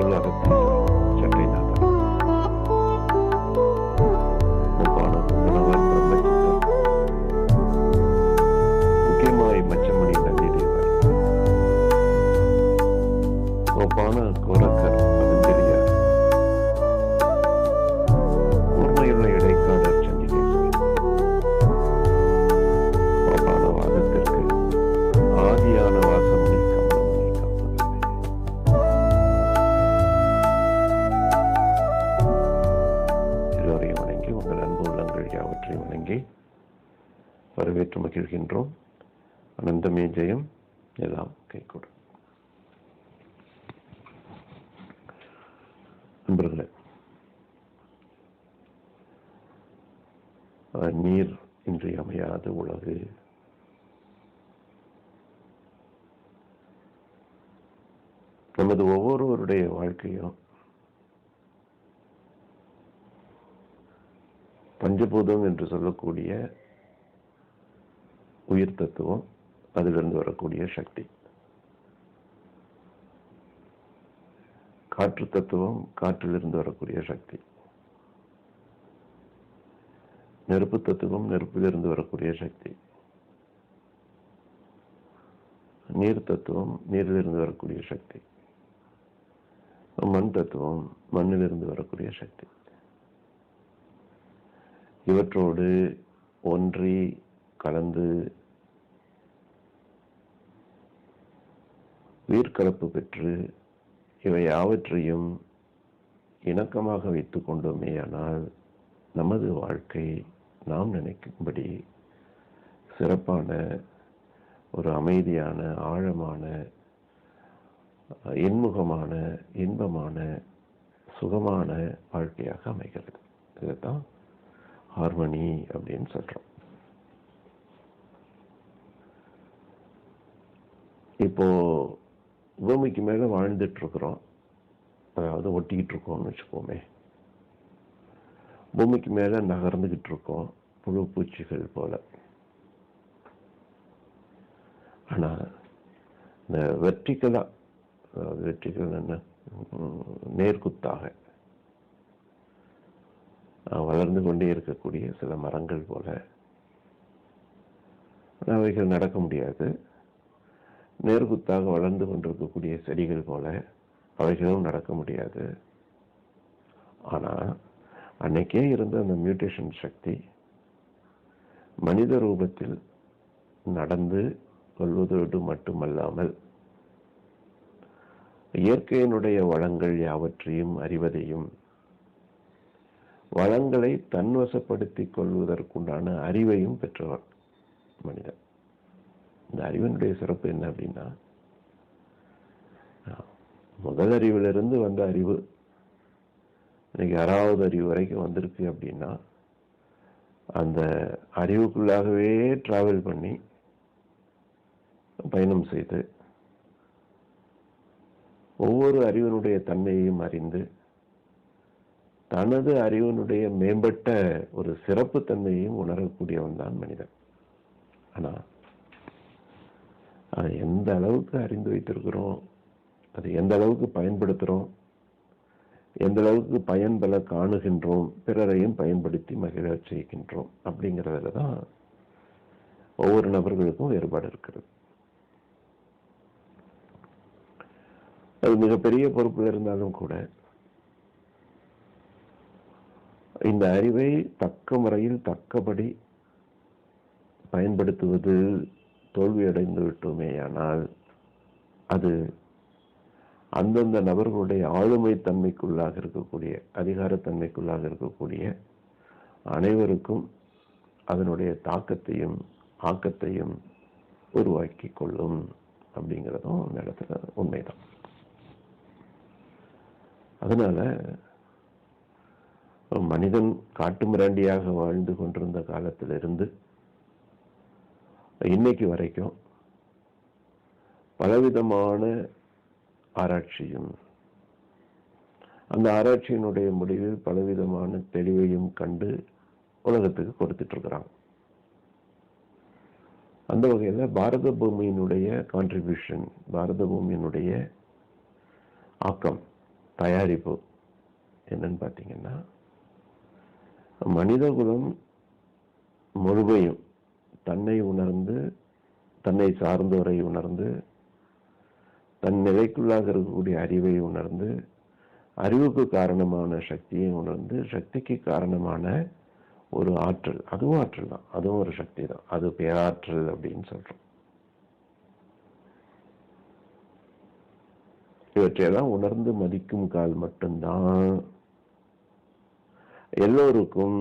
ஏழு அகத்தீசர் சட்டைநாதர் முப்பான கும்பனவர் பிரம்மச்சித்தர் முக்கியமாய் மச்சமணி நந்திதேவர் கோப்பான கோரக்கர் பதஞ்சலியார் கூர்மையுள்ள இடைக்காடர் சண்டிகேசர் கோப்பான வாதத்திற்கு ஆதியான வாசமுனி கமலமுனி காப்பதே. எல்லோரையும் வணங்கி உங்கள் அன்பு உள்ளங்கள் யாவற்றையும் வணங்கி வரவேற்று மகிழ்கின்றோம். அனந்தமே ஜெயம், எல்லாம் கைகூடும். நண்பர்களே, நீர் இன்றியமையாத உலகு. நமது ஒவ்வொருவருடைய வாழ்க்கையும் பஞ்சபூதம் என்று சொல்லக்கூடிய உயிர் தத்துவம், அதிலிருந்து வரக்கூடிய சக்தி. காற்று தத்துவம், காற்றிலிருந்து வரக்கூடிய சக்தி. நெருப்பு தத்துவம், நெருப்பிலிருந்து வரக்கூடிய சக்தி. நீர் தத்துவம், நீரிலிருந்து வரக்கூடிய சக்தி. மண் தத்துவம், மண்ணிலிருந்து வரக்கூடிய சக்தி. இவற்றோடு ஒன்றி கலந்து உயிர்கலப்பு பெற்று இவை யாவற்றையும் இணக்கமாக வைத்துக் கொண்டோமேயானால் நமது வாழ்க்கை நாம் நினைக்கும்படி சிறப்பான ஒரு அமைதியான, ஆழமான, இன்முகமான, இன்பமான, சுகமான வாழ்க்கையாக அமைகிறது. இதுதான் ஹார்மனி அப்படின்னு சொல்றோம். இப்போ பூமிக்கு மேல வாழ்ந்துட்டு இருக்கிறோம், அதாவது ஒட்டிக்கிட்டு இருக்கோம்னு வச்சுக்கோமே. பூமிக்கு மேல நகர்ந்துகிட்டு இருக்கோம் புழு பூச்சிகள் போல. ஆனா இந்த வெர்டிகலா, வெர்டிகல் என்ன, நேர்குத்தாக வளர்ந்து கொண்டே இருக்கக்கூடிய சில மரங்கள் போல அவைகள் நடக்க முடியாது. நேர்குத்தாக வளர்ந்து கொண்டிருக்கக்கூடிய செடிகள் போல அவைகளும் நடக்க முடியாது. ஆனா அன்னைக்கே இருந்த அந்த மியூட்டேஷன் சக்தி மனித ரூபத்தில் நடந்து கொள்வதோடு மட்டுமல்லாமல் இயற்கையினுடைய வளங்கள் யாவற்றையும் அறிவதையும், வளங்களை தன்வசப்படுத்திக் கொள்வதற்குண்டான அறிவையும் பெற்றவர் மனிதன். இந்த அறிவினுடைய சிறப்பு என்ன அப்படின்னா, முதல் அறிவிலிருந்து வந்த அறிவு இன்னைக்கு 6வது அறிவு வரைக்கும் வந்திருக்கு அப்படின்னா, அந்த அறிவுக்குள்ளாகவே டிராவல் பண்ணி பயணம் செய்து ஒவ்வொரு அறிவினுடைய தன்மையையும் அறிந்து தனது அறிவினுடைய மேம்பட்ட ஒரு சிறப்பு தன்மையையும் உணரக்கூடியவன் தான் மனிதன். ஆனா அதை எந்த அளவுக்கு அறிந்து வைத்திருக்கிறோம், அதை எந்த அளவுக்கு பயன்படுத்துகிறோம், எந்த அளவுக்கு பயன்பல காணுகின்றோம், பிறரையும் பயன்படுத்தி மகிழ செய்கின்றோம் அப்படிங்கிறதுல தான் ஒவ்வொரு நபர்களுக்கும் வேறுபாடு இருக்கிறது. அது மிகப்பெரிய பொறுப்பில் இருந்தாலும் கூட இந்த அறிவை தக்க முறையில் தக்கபடி பயன்படுத்துவதில் தோல்வியடைந்து விட்டோமேயானால் அது அந்தந்த நபர்களுடைய ஆளுமை தன்மைக்குள்ளாக இருக்கக்கூடிய, அதிகாரத்தன்மைக்குள்ளாக இருக்கக்கூடிய அனைவருக்கும் அதனுடைய தாக்கத்தையும் ஆக்கத்தையும் உருவாக்கி கொள்ளும் அப்படிங்கிறதும் அந்த இடத்துல உண்மைதான். அதனால மனிதன் காட்டு மிராண்டியாக வாழ்ந்து கொண்டிருந்த காலத்திலிருந்து இன்னைக்கு வரைக்கும் பலவிதமான ஆராய்ச்சியும், அந்த ஆராய்ச்சியினுடைய முடிவில் பலவிதமான தெளிவையும் கண்டு உலகத்துக்கு கொடுத்துட்டு இருக்கிறாங்க. அந்த வகையில் பாரத பூமியினுடைய கான்ட்ரிபியூஷன், பாரத பூமியினுடைய ஆக்கம், தயாரிப்பு என்னன்னு பார்த்தீங்கன்னா, மனிதகுலம் முழுமையும் தன்னை உணர்ந்து, தன்னை சார்ந்தோரை உணர்ந்து, தன் நிலைக்குள்ளாக இருக்கக்கூடிய அறிவை உணர்ந்து, அறிவுக்கு காரணமான சக்தியை உணர்ந்து, சக்திக்கு காரணமான ஒரு ஆற்றல், அதுவும் ஆற்றல் தான், அதுவும் ஒரு சக்தி தான், அது பேராற்றல் அப்படின்னு சொல்றோம். இவற்றையெல்லாம் உணர்ந்து மதிக்கும் கால் மட்டும்தான் எல்லோருக்கும்,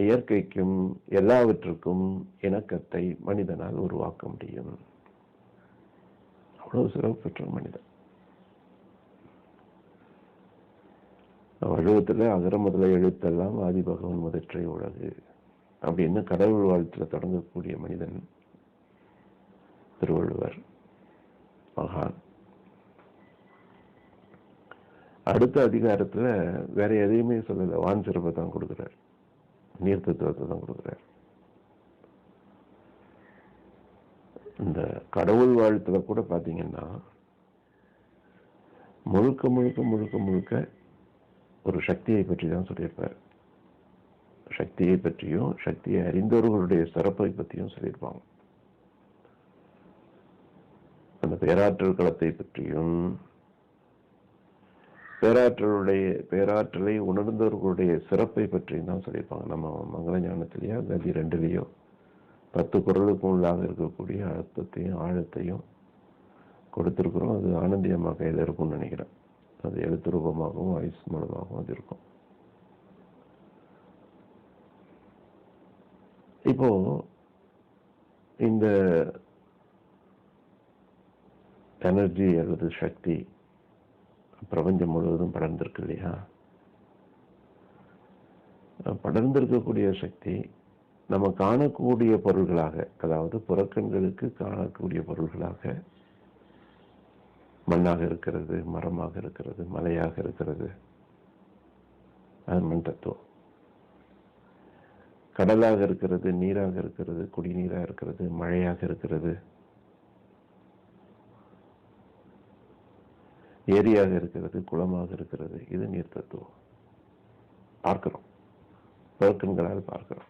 இயற்கைக்கும், எல்லாவற்றுக்கும் இணக்கத்தை மனிதனால் உருவாக்க முடியும். அவ்வளவு சிறப்பு பெற்ற மனிதன். வள்ளுவத்தில் அகர முதல எழுத்தெல்லாம் ஆதி பகவன் முதற்றை உலகு அப்படின்னு கடவுள் வாழ்த்துல தொடங்கக்கூடிய மனிதன் திருவள்ளுவர் மகான். அடுத்த அதிகாரத்துல வேற எதையுமே சொல்லல, வான் சிறப்பை தான் கொடுக்கிறார், நீர் தத்துவத்தை தான் கொடுக்கிறார். இந்த கடவுள் வாழ்த்துல கூட பாத்தீங்கன்னா முழுக்க முழுக்க முழுக்க முழுக்க ஒரு சக்தியை பற்றி தான் சொல்லியிருப்பார். சக்தியை பற்றியும், சக்தியை அறிந்தவர்களுடைய சிறப்பை பற்றியும் சொல்லியிருப்பாங்க. அந்த பேராற்றல் களத்தை பற்றியும், பேராற்றலை உணர்ந்தவர்களுடைய சிறப்பை பற்றியும் தான் சொல்லியிருப்பாங்க. நம்ம மங்கள ஞானத்திலேயோ கதி 2லயோ 10 குறளுக்கும் உள்ளாக இருக்கக்கூடிய அர்த்தத்தையும் ஆழத்தையும் கொடுத்திருக்கிறோம். அது ஆனந்தி அம்மா கையில் இருக்கும்னு நினைக்கிறேன். அது எழுத்து ரூபமாகவும் வாய்ஸ் மூலமாகவும் அது இருக்கும். இப்போ இந்த எனர்ஜி அல்லது சக்தி பிரபஞ்சம் முழுவதும் படர்ந்திருக்கு இல்லையா? படர்ந்திருக்கக்கூடிய சக்தி நம்ம காணக்கூடிய பொருள்களாக, அதாவது புறக்கண்களுக்கு காணக்கூடிய பொருள்களாக மண்ணாக இருக்கிறது, மரமாக இருக்கிறது, மலையாக இருக்கிறது, அது மண் தத்துவம். கடலாக இருக்கிறது, நீராக இருக்கிறது, குடிநீராக இருக்கிறது, மழையாக இருக்கிறது, ஏரியாக இருக்கிறது, குளமாக இருக்கிறது, இது நீர் தத்துவம். பார்க்கிறோம், புறக்கண்களால் பார்க்கிறோம்.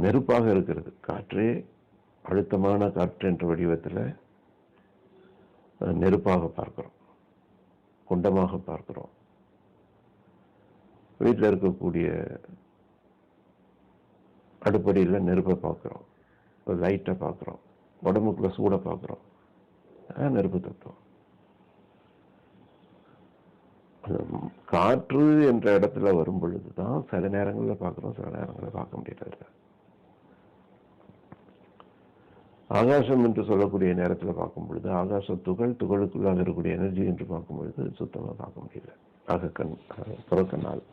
நெருப்பாக இருக்கிறது, காற்றே அழுத்தமான காற்று என்ற வடிவத்தில் நெருப்பாக பார்க்கிறோம், குண்டமாக பார்க்கிறோம். வீட்டில் இருக்கக்கூடிய அடுப்படியில் நெருப்பை பார்க்கிறோம், லைட்டை பார்க்கிறோம், உடம்புக்குள்ள சூட பார்க்கிறோம். நெருப்பு தத்துவம். காற்று என்ற இடத்துல வரும் பொழுதுதான் சில நேரங்களில் பார்க்கிறோம், சில நேரங்களில் பார்க்க முடியல. ஆகாசம் என்று சொல்லக்கூடிய நேரத்தில் பார்க்கும் பொழுது ஆகாச துகளுக்குள்ளாக இருக்கக்கூடிய எனர்ஜி என்று பார்க்கும் பொழுது சுத்தமாக பார்க்க முடியல, அகக்கண் புறக்கண்ணால்.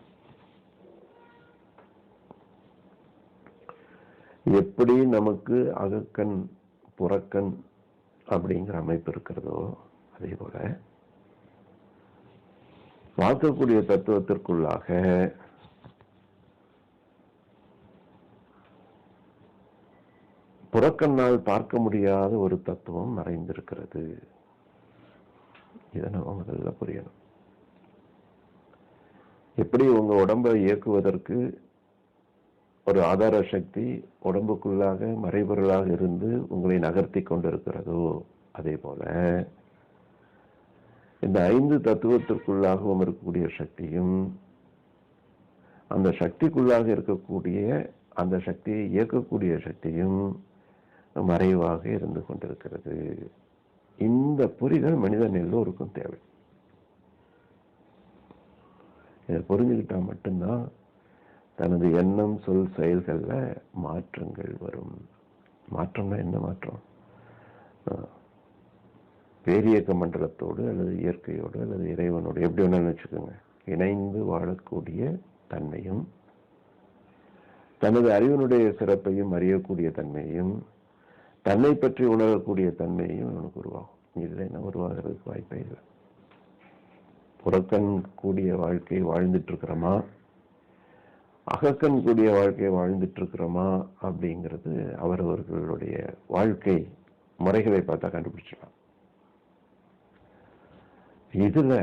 எப்படி நமக்கு அகக்கண் புறக்கண் அப்படிங்கிற அமைப்பு இருக்கிறதோ அதே போல பார்க்கக்கூடிய தத்துவத்திற்குள்ளாக புறக்கண்ணால் பார்க்க முடியாத ஒரு தத்துவம் மறைந்திருக்கிறது. இதை நம்ம முதல்ல புரியணும். எப்படி உங்க உடம்பை இயக்குவதற்கு ஒரு ஆதார சக்தி உடம்புக்குள்ளாக மறைபொருளாக இருந்து உங்களை நகர்த்தி கொண்டிருக்கிறதோ அதே போல இந்த 5 தத்துவத்திற்குள்ளாகவும் இருக்கக்கூடிய சக்தியும் அந்த சக்திக்குள்ளாக இருக்கக்கூடிய அந்த சக்தியை இயக்கக்கூடிய சக்தியும் மறைவாக இருந்து கொண்டிருக்கிறது. இந்த புரிதல் மனிதன் எல்லோருக்கும் தேவை. இதை புரிஞ்சுக்கிட்டா மட்டும்தான் தனது எண்ணம் சொல் செயல்கள்ல மாற்றங்கள் வரும். மாற்றம்னா என்ன மாற்றம்? பேரியக்க மண்டலத்தோடு அல்லது இயற்கையோடு அல்லது இறைவனோடு எப்படி வேணாலும் வச்சுக்கோங்க, இணைந்து வாழக்கூடிய தன்மையும் தனது அறிவினுடைய சிறப்பையும் அறியக்கூடிய தன்மையும் தன்னை பற்றி உணரக்கூடிய தன்மையும் அவனுக்கு உருவாகும். இதில் என்ன உருவாகிறதுக்கு வாய்ப்பே இல்லை. புறக்கண் கூடிய வாழ்க்கை வாழ்ந்துட்டு இருக்கிறோமா, அகக்கண் கூடிய வாழ்க்கை வாழ்ந்துட்டு இருக்கிறோமா அப்படிங்கிறது அவரவர்களுடைய வாழ்க்கை முறைகளை பார்த்தா கண்டுபிடிச்சிடலாம். இதுல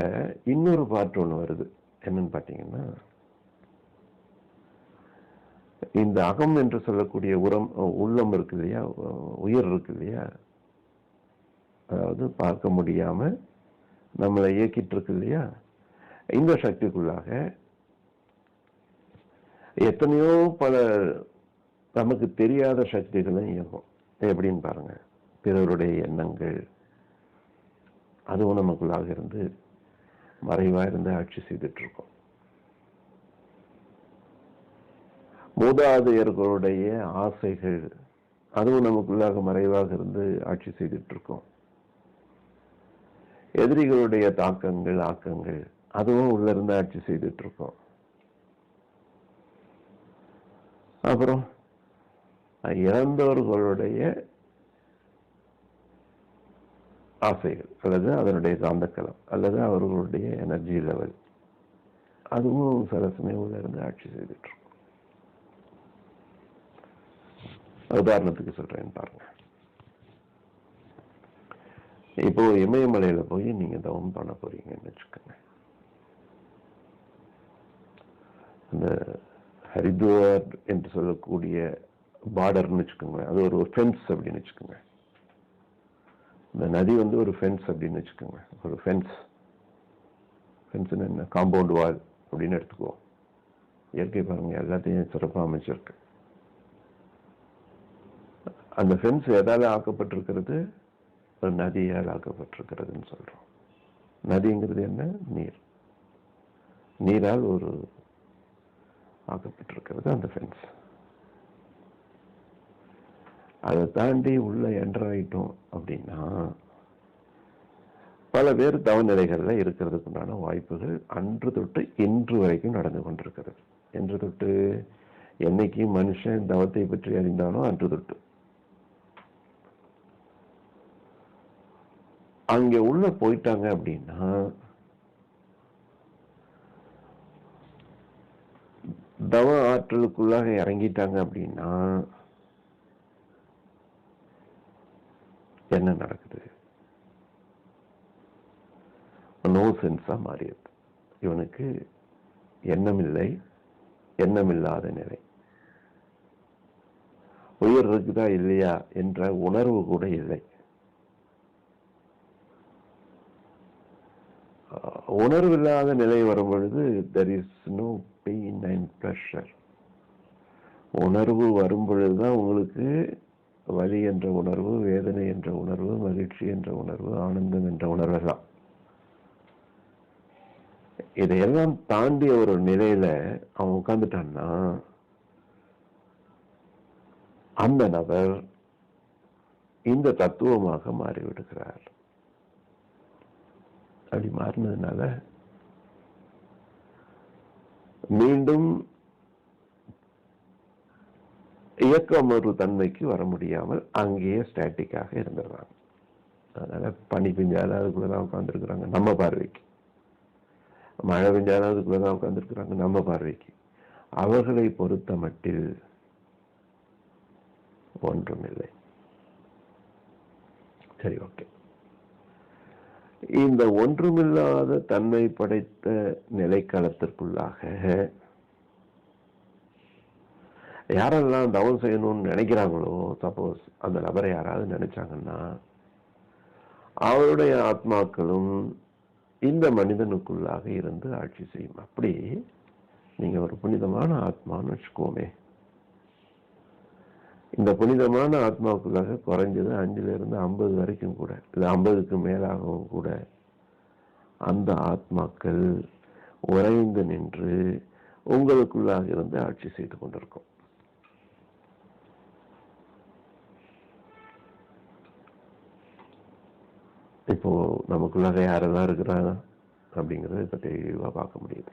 இன்னொரு பார்ட் ஒண்ணு வருது. என்னன்னு பாத்தீங்கன்னா, இந்த அகம் என்று சொல்லக்கூடிய உள்ளம் இருக்கு இல்லையா, உயிர் இருக்கு இல்லையா, அதாவது பார்க்க முடியாம நம்மளை இயக்கிட்டு இருக்கு இல்லையா, இந்த சக்திக்குள்ளாக எத்தனையோ பல நமக்கு தெரியாத சக்திகளும் இயங்கும். எப்படின்னு பாருங்க, பிறருடைய எண்ணங்கள், அதுவும் நமக்குள்ளாக இருந்து மறைவா இருந்து ஆட்சி செய்துட்டு இருக்கோம். மூதாதையர்களுடைய ஆசைகள், அதுவும் நமக்குள்ளாக மறைவாக இருந்து ஆட்சி செய்துட்டு இருக்கோம். எதிரிகளுடைய தாக்கங்கள், ஆக்கங்கள், அதுவும் உள்ள இருந்து ஆட்சி செய்துட்டு இருக்கோம். அப்புறம் இறந்தவர்களுடைய ஆசைகள், அல்லது அதனுடைய காந்தக்கலம், அல்லது அவர்களுடைய எனர்ஜி லெவல், அதுவும் சில சமயம் உள்ள இருந்து ஆட்சி செய்துட்டு இருக்கும். உதாரணத்துக்கு சொல்றேன் பாருங்க. இப்போ இமயமலையில போய் நீங்க தவம் பண்ண போறீங்கன்னு வச்சுக்கோங்க. அந்த ஹரித்வார் என்று சொல்லக்கூடிய பார்டர்னு வச்சுக்கோங்க, அது ஒரு ஃபென்ஸ் அப்படின்னு வச்சுக்கோங்க. இந்த நதி ஒரு ஃபென்ஸ் அப்படின்னு வச்சுக்கோங்க. ஒரு ஃபென்ஸ் என்ன, காம்பவுண்ட் வால் அப்படின்னு எடுத்துக்குவோம். இயற்கை பாருங்க எல்லாத்தையும் சிறப்பாக அமைச்சிருக்கு. அந்த ஃபென்ஸ் எதால ஆக்கப்பட்டிருக்கிறது? ஒரு நதியால் ஆக்கப்பட்டிருக்கிறதுன்னு சொல்றோம். நதிங்கிறது என்ன? நீர். நீரால் ஒரு ஆக்கப்பட்டிருக்கிறது அந்த ஃபென்ஸ். அதை தாண்டி உள்ள என்ட்ராயிட்டோம் அப்படின்னா பல பேர் தவநிலைகள்ல இருக்கிறதுக்குண்டான வாய்ப்புகள் அன்று தொட்டு இன்று வரைக்கும் நடந்து கொண்டிருக்கிறது. என்று தொட்டு என்னைக்கு மனுஷன் தவத்தை பற்றி அறிந்தானோ அன்று தொட்டு அங்க உள்ள போயிட்டாங்க அப்படின்னா தவ ஆற்றலுக்குள்ளாக இறங்கிட்டாங்க அப்படின்னா என்ன நடக்குது? நோ சென்ஸா மாறியது. இவனுக்கு எண்ணமில்லை, எண்ணமில்லாத நிலை. உயிர் இருக்குதா இல்லையா என்ற உணர்வு கூட இல்லை. உணர்வு இல்லாத நிலை வரும் பொழுது there is no pain and pleasure. உணர்வு வரும் பொழுதுதான் உங்களுக்கு வலி என்ற உணர்வு, வேதனை என்ற உணர்வு, மகிழ்ச்சி என்ற உணர்வு, ஆனந்தம் என்ற உணர்வு எல்லாம். இதையெல்லாம் தாண்டி ஒரு நிலையில அவன் உட்கார்ந்துட்டான்னா அந்த நபர் இந்த தத்துவமாக மாறிவிடுகிறார். அப்படி மாறினதுனால மீண்டும் இயக்கமறு தன்மைக்கு வர முடியாமல் அங்கேயே ஸ்டாட்டிக்காக இருந்துடுறாங்க. அதனால பனி பெஞ்சாலும் அதுக்குள்ளதான் உட்கார்ந்துருக்குறாங்க நம்ம பார்வைக்கு, மழை பெஞ்சாலும் அதுக்குள்ளதான் உட்கார்ந்துருக்குறாங்க நம்ம பார்வைக்கு. அவர்களை பொறுத்த மட்டில் ஒன்றுமில்லை. சரி, ஓகே. இந்த ஒன்றுமில்லாத தன்மை படைத்த நிலைக்களத்திற்குள்ளாக யாரெல்லாம் தவம் செய்யணும்னு நினைக்கிறாங்களோ, சப்போஸ் அந்த நபரை யாராவது நினைச்சாங்கன்னா அவருடைய ஆத்மாக்களும் இந்த மனிதனுக்குள்ளாக இருந்து ஆட்சி செய்யும். அப்படி நீங்க ஒரு புனிதமான ஆத்மான்னு வச்சுக்கோமே, இந்த புனிதமான ஆத்மாவுக்குள்ளாக குறைஞ்சது 5லிருந்து 50 வரைக்கும் கூட, இல்லை 50க்கு மேலாகவும் கூட அந்த ஆத்மாக்கள் உறைந்து நின்று உங்களுக்குள்ளாக இருந்து ஆட்சி செய்து கொண்டிருக்கும். இப்போ நமக்குள்ளாக யாரெல்லாம் இருக்கிறாங்க அப்படிங்கறத இப்ப தெளிவா பார்க்க முடியுது.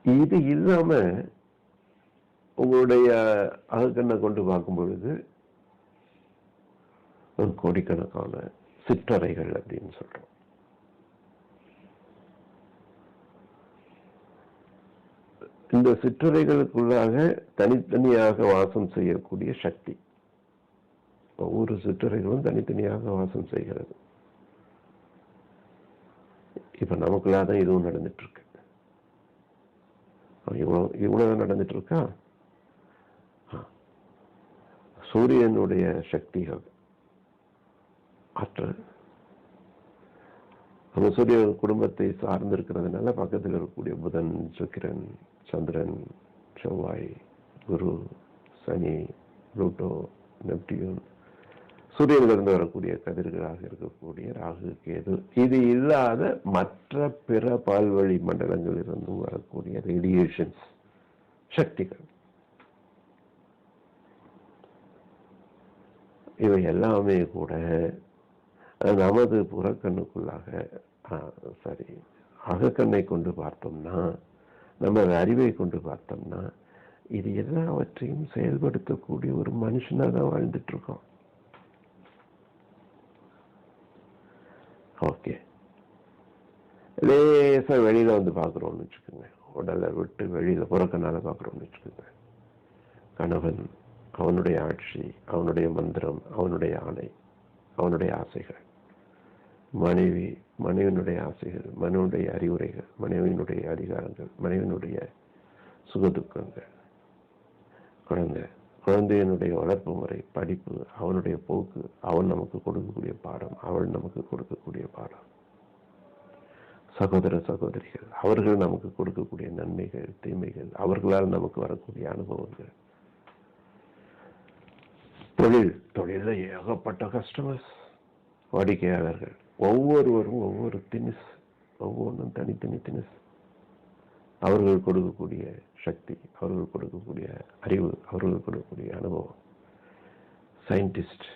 இது இல்லாம உங்களுடைய அகக்கண்ணை கொண்டு பார்க்கும் பொழுது ஒரு கோடிக்கணக்கான சிற்றறைகள் அப்படின்னு சொல்றோம். இந்த சிற்றறைகளுக்குள்ளாக தனித்தனியாக வாசம் செய்யக்கூடிய சக்தி, ஒவ்வொரு சிற்றறைகளும் தனித்தனியாக வாசம் செய்கிறது. இப்ப நமக்குள்ளாதான் இதுவும் நடந்துட்டு இருக்கு. இவ்வளவு நடந்துட்டு இருக்கா. சூரியனுடைய சக்திகள் ஆற்றல் நம்ம சூரிய குடும்பத்தை சார்ந்து இருக்கிறதுனால பக்கத்தில் இருக்கக்கூடிய புதன், சுக்கிரன், சந்திரன், செவ்வாய், குரு, சனி, புளூட்டோ, நெப்டியூன், சூரியனிலிருந்து வரக்கூடிய கதிர்களாக இருக்கக்கூடிய ராகு, கேது, இது இல்லாத மற்ற பிற பால்வழி மண்டலங்களில் இருந்தும் வரக்கூடிய ரேடியேஷன்ஸ் சக்திகள், இவை எல்லாமே கூட நமது புறக்கண்ணுக்குள்ளாக அகக்கண்ணை கொண்டு பார்த்தோம்னா, நமது அறிவை கொண்டு பார்த்தோம்னா, இது எல்லாவற்றையும் செயல்படுத்தக்கூடிய ஒரு மனுஷனா தான் வாழ்ந்துட்டு இருக்கோம். ஓகே, லேசா வெளியில வந்து பாக்குறோம்னு வச்சுக்கோங்க, உடலை விட்டு வெளியில புறக்கண்ணால பாக்குறோம்னு வச்சுக்கோங்க. கணவன், அவனுடைய ஆட்சி, அவனுடைய மந்திரம், அவனுடைய ஆணை, அவனுடைய ஆசைகள். மனைவி, மனைவியினுடைய ஆசைகள், மனைவியுடைய அறிவுரைகள், மனைவியினுடைய அதிகாரங்கள், மனைவியினுடைய சுகதுக்கங்கள். குழந்தை, குழந்தையினுடைய வளர்ப்பு முறை, படிப்பு, அவனுடைய போக்கு, அவன் நமக்கு கொடுக்கக்கூடிய பாடம், அவள் நமக்கு கொடுக்கக்கூடிய பாடம். சகோதர சகோதரிகள், அவர்கள் நமக்கு கொடுக்கக்கூடிய நன்மைகள், தீமைகள், அவர்களால் நமக்கு வரக்கூடிய அனுபவங்கள். தொழில ஏகப்பட்ட கஸ்டமர்ஸ், வாடிக்கையாளர்கள், ஒவ்வொருவரும் ஒவ்வொரு திணிஸ், ஒவ்வொன்றும் தனித்தனி திணிஸ். அவர்கள் கொடுக்கக்கூடிய சக்தி, அவர்கள் கொடுக்கக்கூடிய அறிவு, அவர்கள் கொடுக்கக்கூடிய அனுபவம். சயின்டிஸ்ட்,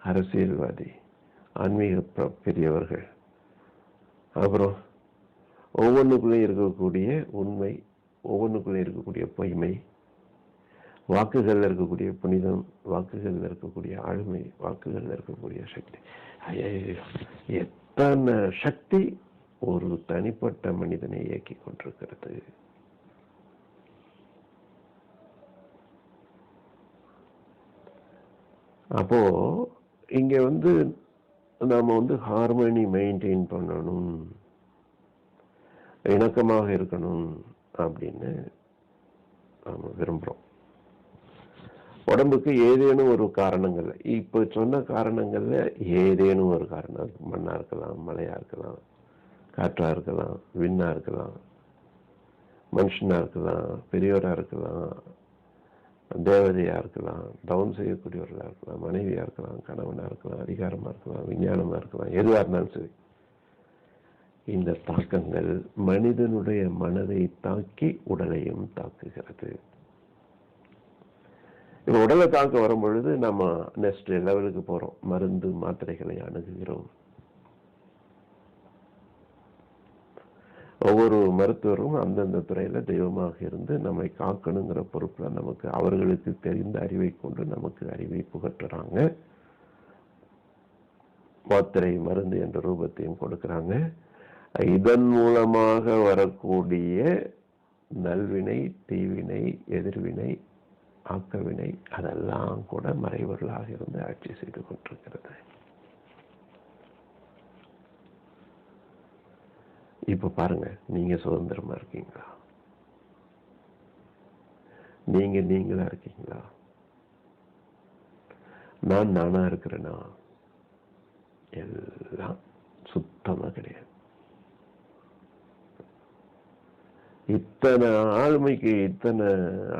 அரசியல்வாதி, ஆன்மீக பெரியவர்கள், அப்புறம் ஒவ்வொன்றுக்குள்ளே இருக்கக்கூடிய உண்மை, ஒவ்வொன்றுக்குள்ளே இருக்கக்கூடிய பொய்மை, வாக்குகள் இருக்கக்கூடிய புனிதம், வாக்குகள் இருக்கக்கூடிய ஆளுமை, வாக்குகள் இருக்கக்கூடிய சக்தி. எத்தனை சக்தி ஒரு தனிப்பட்ட மனிதனை இயக்கி கொண்டிருக்கிறது. அப்போ இங்க நாம ஹார்மனி மெயின்டைன் பண்ணணும், இணக்கமாக இருக்கணும் அப்படின்னு நாம விரும்புறோம். உடம்புக்கு ஏதேனும் ஒரு காரணங்கள், இப்ப சொன்ன காரணங்கள்ல ஏதேனும் ஒரு காரணம், மண்ணா இருக்கலாம், மலையா இருக்கலாம், காற்றா இருக்கலாம், விண்ணா இருக்கலாம், மனுஷனா இருக்கலாம், பெரியவரா இருக்கலாம், தேவதையா இருக்கலாம், தவம் செய்யக்கூடியவர்களா இருக்கலாம், மனைவியா இருக்கலாம், கணவனா இருக்கலாம், அதிகாரமா இருக்கலாம், விஞ்ஞானமா இருக்கலாம், எதுவா இருந்தாலும் சரி. இந்த தாக்கங்கள் மனிதனுடைய மனதை தாக்கி உடலையும் தாக்குகிறது. இப்ப உடலை தாக்க வரும் பொழுது நம்ம நெக்ஸ்ட் லெவலுக்கு போறோம், மருந்து மாத்திரைகளை அணுகுகிறோம். ஒவ்வொரு மருத்துவரும் அந்தந்த துறையில தெய்வமாக இருந்து நம்மை காக்கணுங்கிற பொறுப்புல நமக்கு அவர்களுக்கு தெரிந்த அறிவை கொண்டு நமக்கு அறிவை புகட்டுறாங்க. மாத்திரை மருந்து என்ற ரூபத்தையும் கொடுக்கிறாங்க. இதன் மூலமாக வரக்கூடிய நல்வினை, தீவினை, எதிர்வினை, ஆக்கவினை, அதெல்லாம் கூட மறைவர்களாக இருந்து ஆட்சி செய்து கொண்டிருக்கிறது. இப்ப பாருங்க, நீங்க சுதந்திரமா இருக்கீங்களா? நீங்க நீங்களா இருக்கீங்களா? நான் நானா இருக்கிறேனா? எல்லாம் சுத்தமா கிடையாது. இத்தனை ஆளுமைக்கு, இத்தனை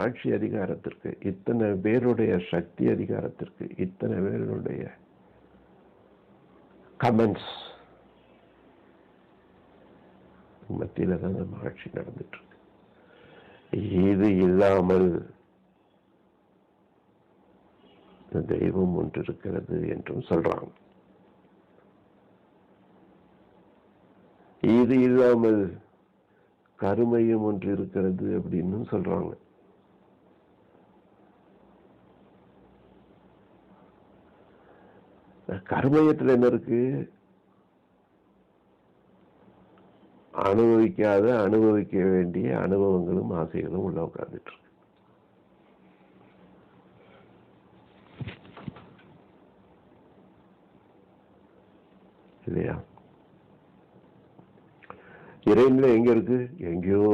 ஆட்சி அதிகாரத்திற்கு, இத்தனை பேருடைய சக்தி அதிகாரத்திற்கு, இத்தனை பேருடைய கமெண்ட்ஸ் மத்தியில தான் நம்ம ஆட்சி நடந்துட்டு இருக்கு. இது இல்லாமல் தெய்வம் ஒன்று இருக்கிறது என்றும் சொல்றாங்க. இது இல்லாமல் கருமையும் ஒன்று இருக்கிறது அப்படின்னு சொல்றாங்க. கருமையத்துல என்ன இருக்கு? அனுபவிக்காத, அனுபவிக்க வேண்டிய அனுபவங்களும் ஆசைகளும் உள்ள உட்கார்ந்துட்டு இருக்கு. இல்லையா? இறைநிலை எங்க இருக்கு? எங்கேயோ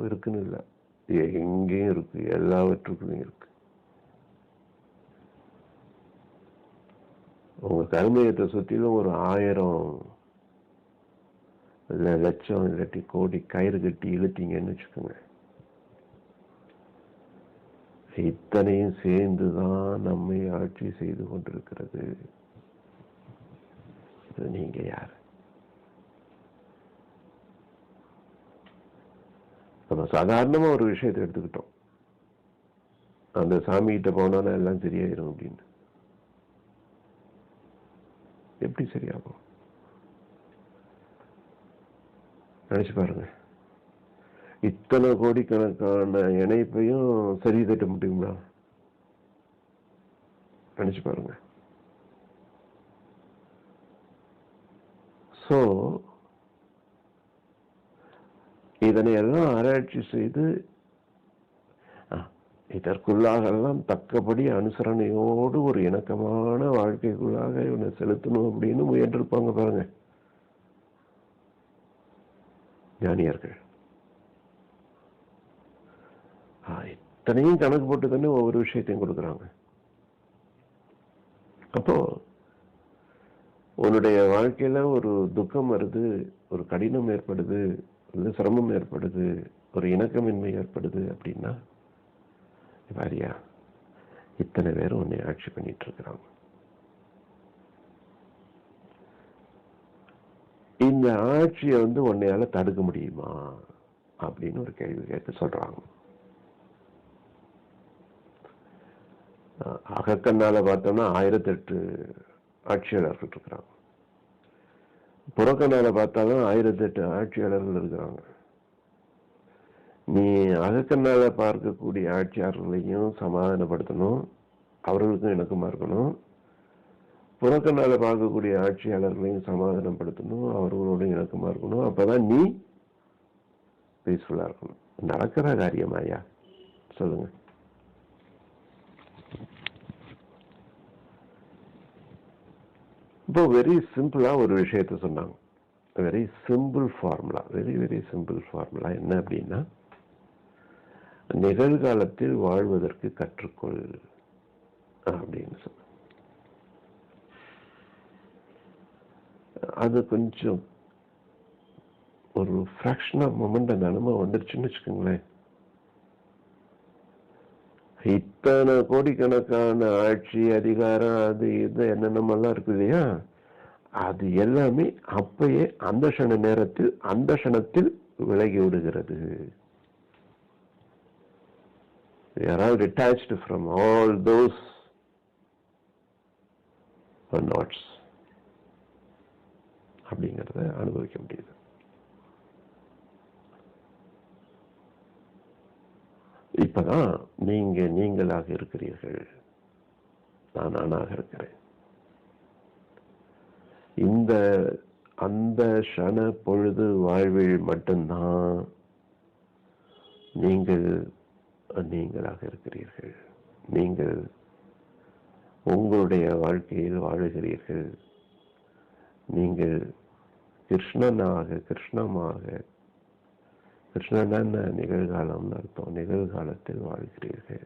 இருக்குன்னு இல்லை, எங்கேயும் இருக்கு, எல்லாவற்றுக்கும் இருக்கு. உங்க கருமையத்தை சுற்றிலும் ஒரு 1000 இல்லை லட்சம் இல்லாட்டி கோடி கயிறு கட்டி இழுத்தீங்கன்னு வச்சுக்கோங்க, இத்தனையும் சேர்ந்துதான் நம்மை ஆட்சி செய்து கொண்டிருக்கிறது. நீங்க யார்? நம்ம சாதாரணமா ஒரு விஷயத்தை எடுத்துக்கிட்டோம், அந்த சாமி கிட்ட போனோன்னா எல்லாம் சரியாயிரும் அப்படின்னு. எப்படி சரியாகும்? நினைச்சு பாருங்க. இத்தனை கோடிக்கணக்கான இணைப்பையும் சரி தட்ட முடியுங்களா? நினைச்சு பாருங்க. சோ இதனை எல்லாம் ஆராய்ச்சி செய்து இதற்குள்ளாகலாம் தக்கபடி அனுசரணையோடு ஒரு இணக்கமான வாழ்க்கைக்குள்ளாக இவனை செலுத்தணும் அப்படின்னு முயன்றிருப்பாங்க பாருங்க ஞானியர்கள். இத்தனையும் கணக்கு போட்டு தானே ஒவ்வொரு விஷயத்தையும் கொடுக்குறாங்க. அப்போ உன்னுடைய வாழ்க்கையில ஒரு துக்கம் வருது, ஒரு கடினம் ஏற்படுது, ஒரு சிரமம் ஏற்படுது, ஒரு இணக்கமின்மை ஏற்படுது அப்படின்னா பாரியா, இத்தனை பேரும் உன்னை ஆட்சி பண்ணிட்டு இருக்கிறாங்க. இந்த ஆட்சியை உன்னையால தடுக்க முடியுமா அப்படின்னு ஒரு கேள்வி கேட்க சொல்றாங்க. அகக்கண்ணால பார்த்தோம்னா 1008 ஆட்சியாளர்கள் இருக்கிறாங்க, புறக்கண்ணால பார்த்தாலும் 1008 ஆட்சியாளர்கள் இருக்கிறாங்க. நீ அகக்கண்ணால பார்க்கக்கூடிய ஆட்சியாளர்களையும் சமாதானப்படுத்தணும், அவர்களுக்கும் இணக்கமா இருக்கணும். புறக்கண்ணால பார்க்கக்கூடிய ஆட்சியாளர்களையும் சமாதானப்படுத்தணும், அவர்களோட இணக்கமா இருக்கணும். அப்பதான் நீ பீஸ்ஃபுல்லா இருக்கணும். நடக்கிற காரியமாயா சொல்லுங்க? இப்போ வெரி சிம்பிளா ஒரு விஷயத்த சொன்னாங்க. Very simple formula, very very simple formula. என்ன அப்படின்னா, நிகழ்காலத்தில் வாழ்வதற்கு கற்றுக்கொள் அப்படின்னு சொன்ன. அது கொஞ்சம் ஒரு ஃபிராக்ஷன் ஆஃப் மொமெண்ட் அந்த அனுபவம் வந்துருச்சுன்னு வச்சுக்கோங்களேன், இத்தனை கோடிக்கணக்கான ஆட்சி அதிகாரம் அது இது என்னென்னமெல்லாம் இருக்கு இல்லையா, அது எல்லாமே அப்பயே அந்த க்ஷண நேரத்தில் அந்த க்ஷணத்தில் விலகி விடுகிறது. We are all detached from all those knots அப்படிங்கிறத அனுபவிக்க முடியுது. இப்பதான் நீங்க நீங்களாக இருக்கிறீர்கள், நான் நானாக இருக்கிறேன். இந்த அந்த க்ஷண பொழுது வாழ்வில் மட்டும்தான் நீங்கள் நீங்களாக இருக்கிறீர்கள். நீங்கள் உங்களுடைய வாழ்க்கையில் வாழுகிறீர்கள். நீங்கள் கிருஷ்ணனாக, கிருஷ்ணமாக, கிருஷ்ணன் நிகழ்காலம்னு அர்த்தம், நிகழ்காலத்தில் வாழ்கிறீர்கள்,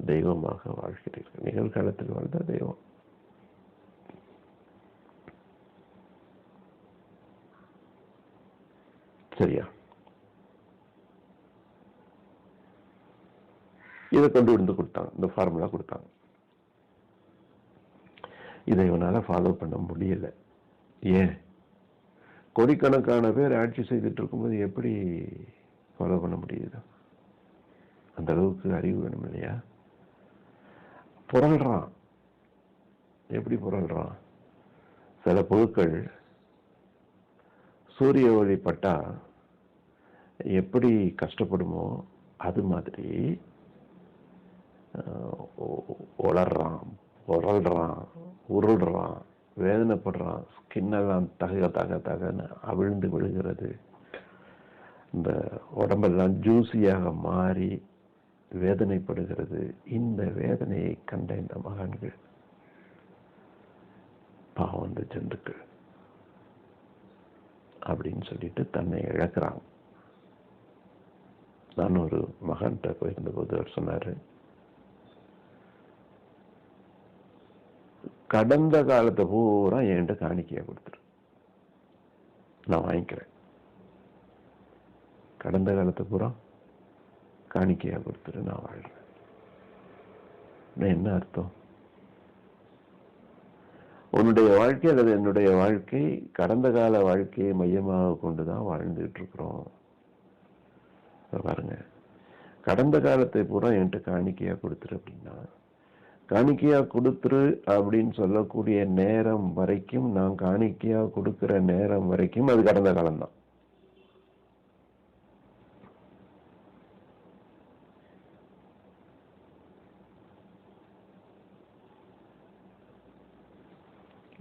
தெய்வமாக வாழ்கிறீர்கள். நிகழ்காலத்தில் வாழ்ந்த தெய்வம். சரியா? இதை கொண்டு வந்து கொடுத்தாங்க, இந்த ஃபார்முலா கொடுத்தாங்க. இதை இவனால ஃபாலோ பண்ண முடியல. ஏன்? கோடிக்கணக்கான பேர் ஆட்சி செய்துட்டு இருக்கும்போது எப்படி ஃபாலோ பண்ண முடியுது? அந்த அளவுக்கு அறிவு வேணும் இல்லையா? புரள்றான். எப்படி புரள்றான்? சில புழுக்கள் சூரிய ஒளி பட்டா எப்படி கஷ்டப்படுமோ அது மாதிரி உளறான், புரள்றான், உருள்றான், வேதனைப்படுறான். ஸ்கின்னெல்லாம் தக தக தகன்னு அவிழ்ந்து விழுகிறது. இந்த உடம்பெல்லாம் ஜூசியாக மாறி வேதனைப்படுகிறது. இந்த வேதனையை கண்ட இந்த மகான்கள் பாவம் அந்த ஜந்துக்கள் அப்படின்னு சொல்லிட்டு தன்னை இழக்கிறாங்க. நான் ஒரு மகன்கிட்ட போயிருந்தபோது அவர் சொன்னாரு, கடந்த காலத்தை பூரா என்கிட்ட காணிக்கையா கொடுத்துரு, நான் வாங்கிக்கிறேன். கடந்த காலத்தை பூரா காணிக்கையா கொடுத்துரு, நான் வாழ்றேன். என்ன அர்த்தம்? உன்னுடைய வாழ்க்கை அல்லது என்னுடைய வாழ்க்கை கடந்த கால வாழ்க்கையை மையமாக கொண்டுதான் வாழ்ந்துட்டு இருக்கிறோம். பாருங்க, கடந்த காலத்தை பூரா என்கிட்ட காணிக்கையா கொடுத்துரு அப்படின்னா, காணிக்கையா கொடுத்துரு அப்படின்னு சொல்லக்கூடிய நேரம் வரைக்கும், நான் காணிக்கையா கொடுக்கிற நேரம் வரைக்கும் அது கடந்த காலம்தான்.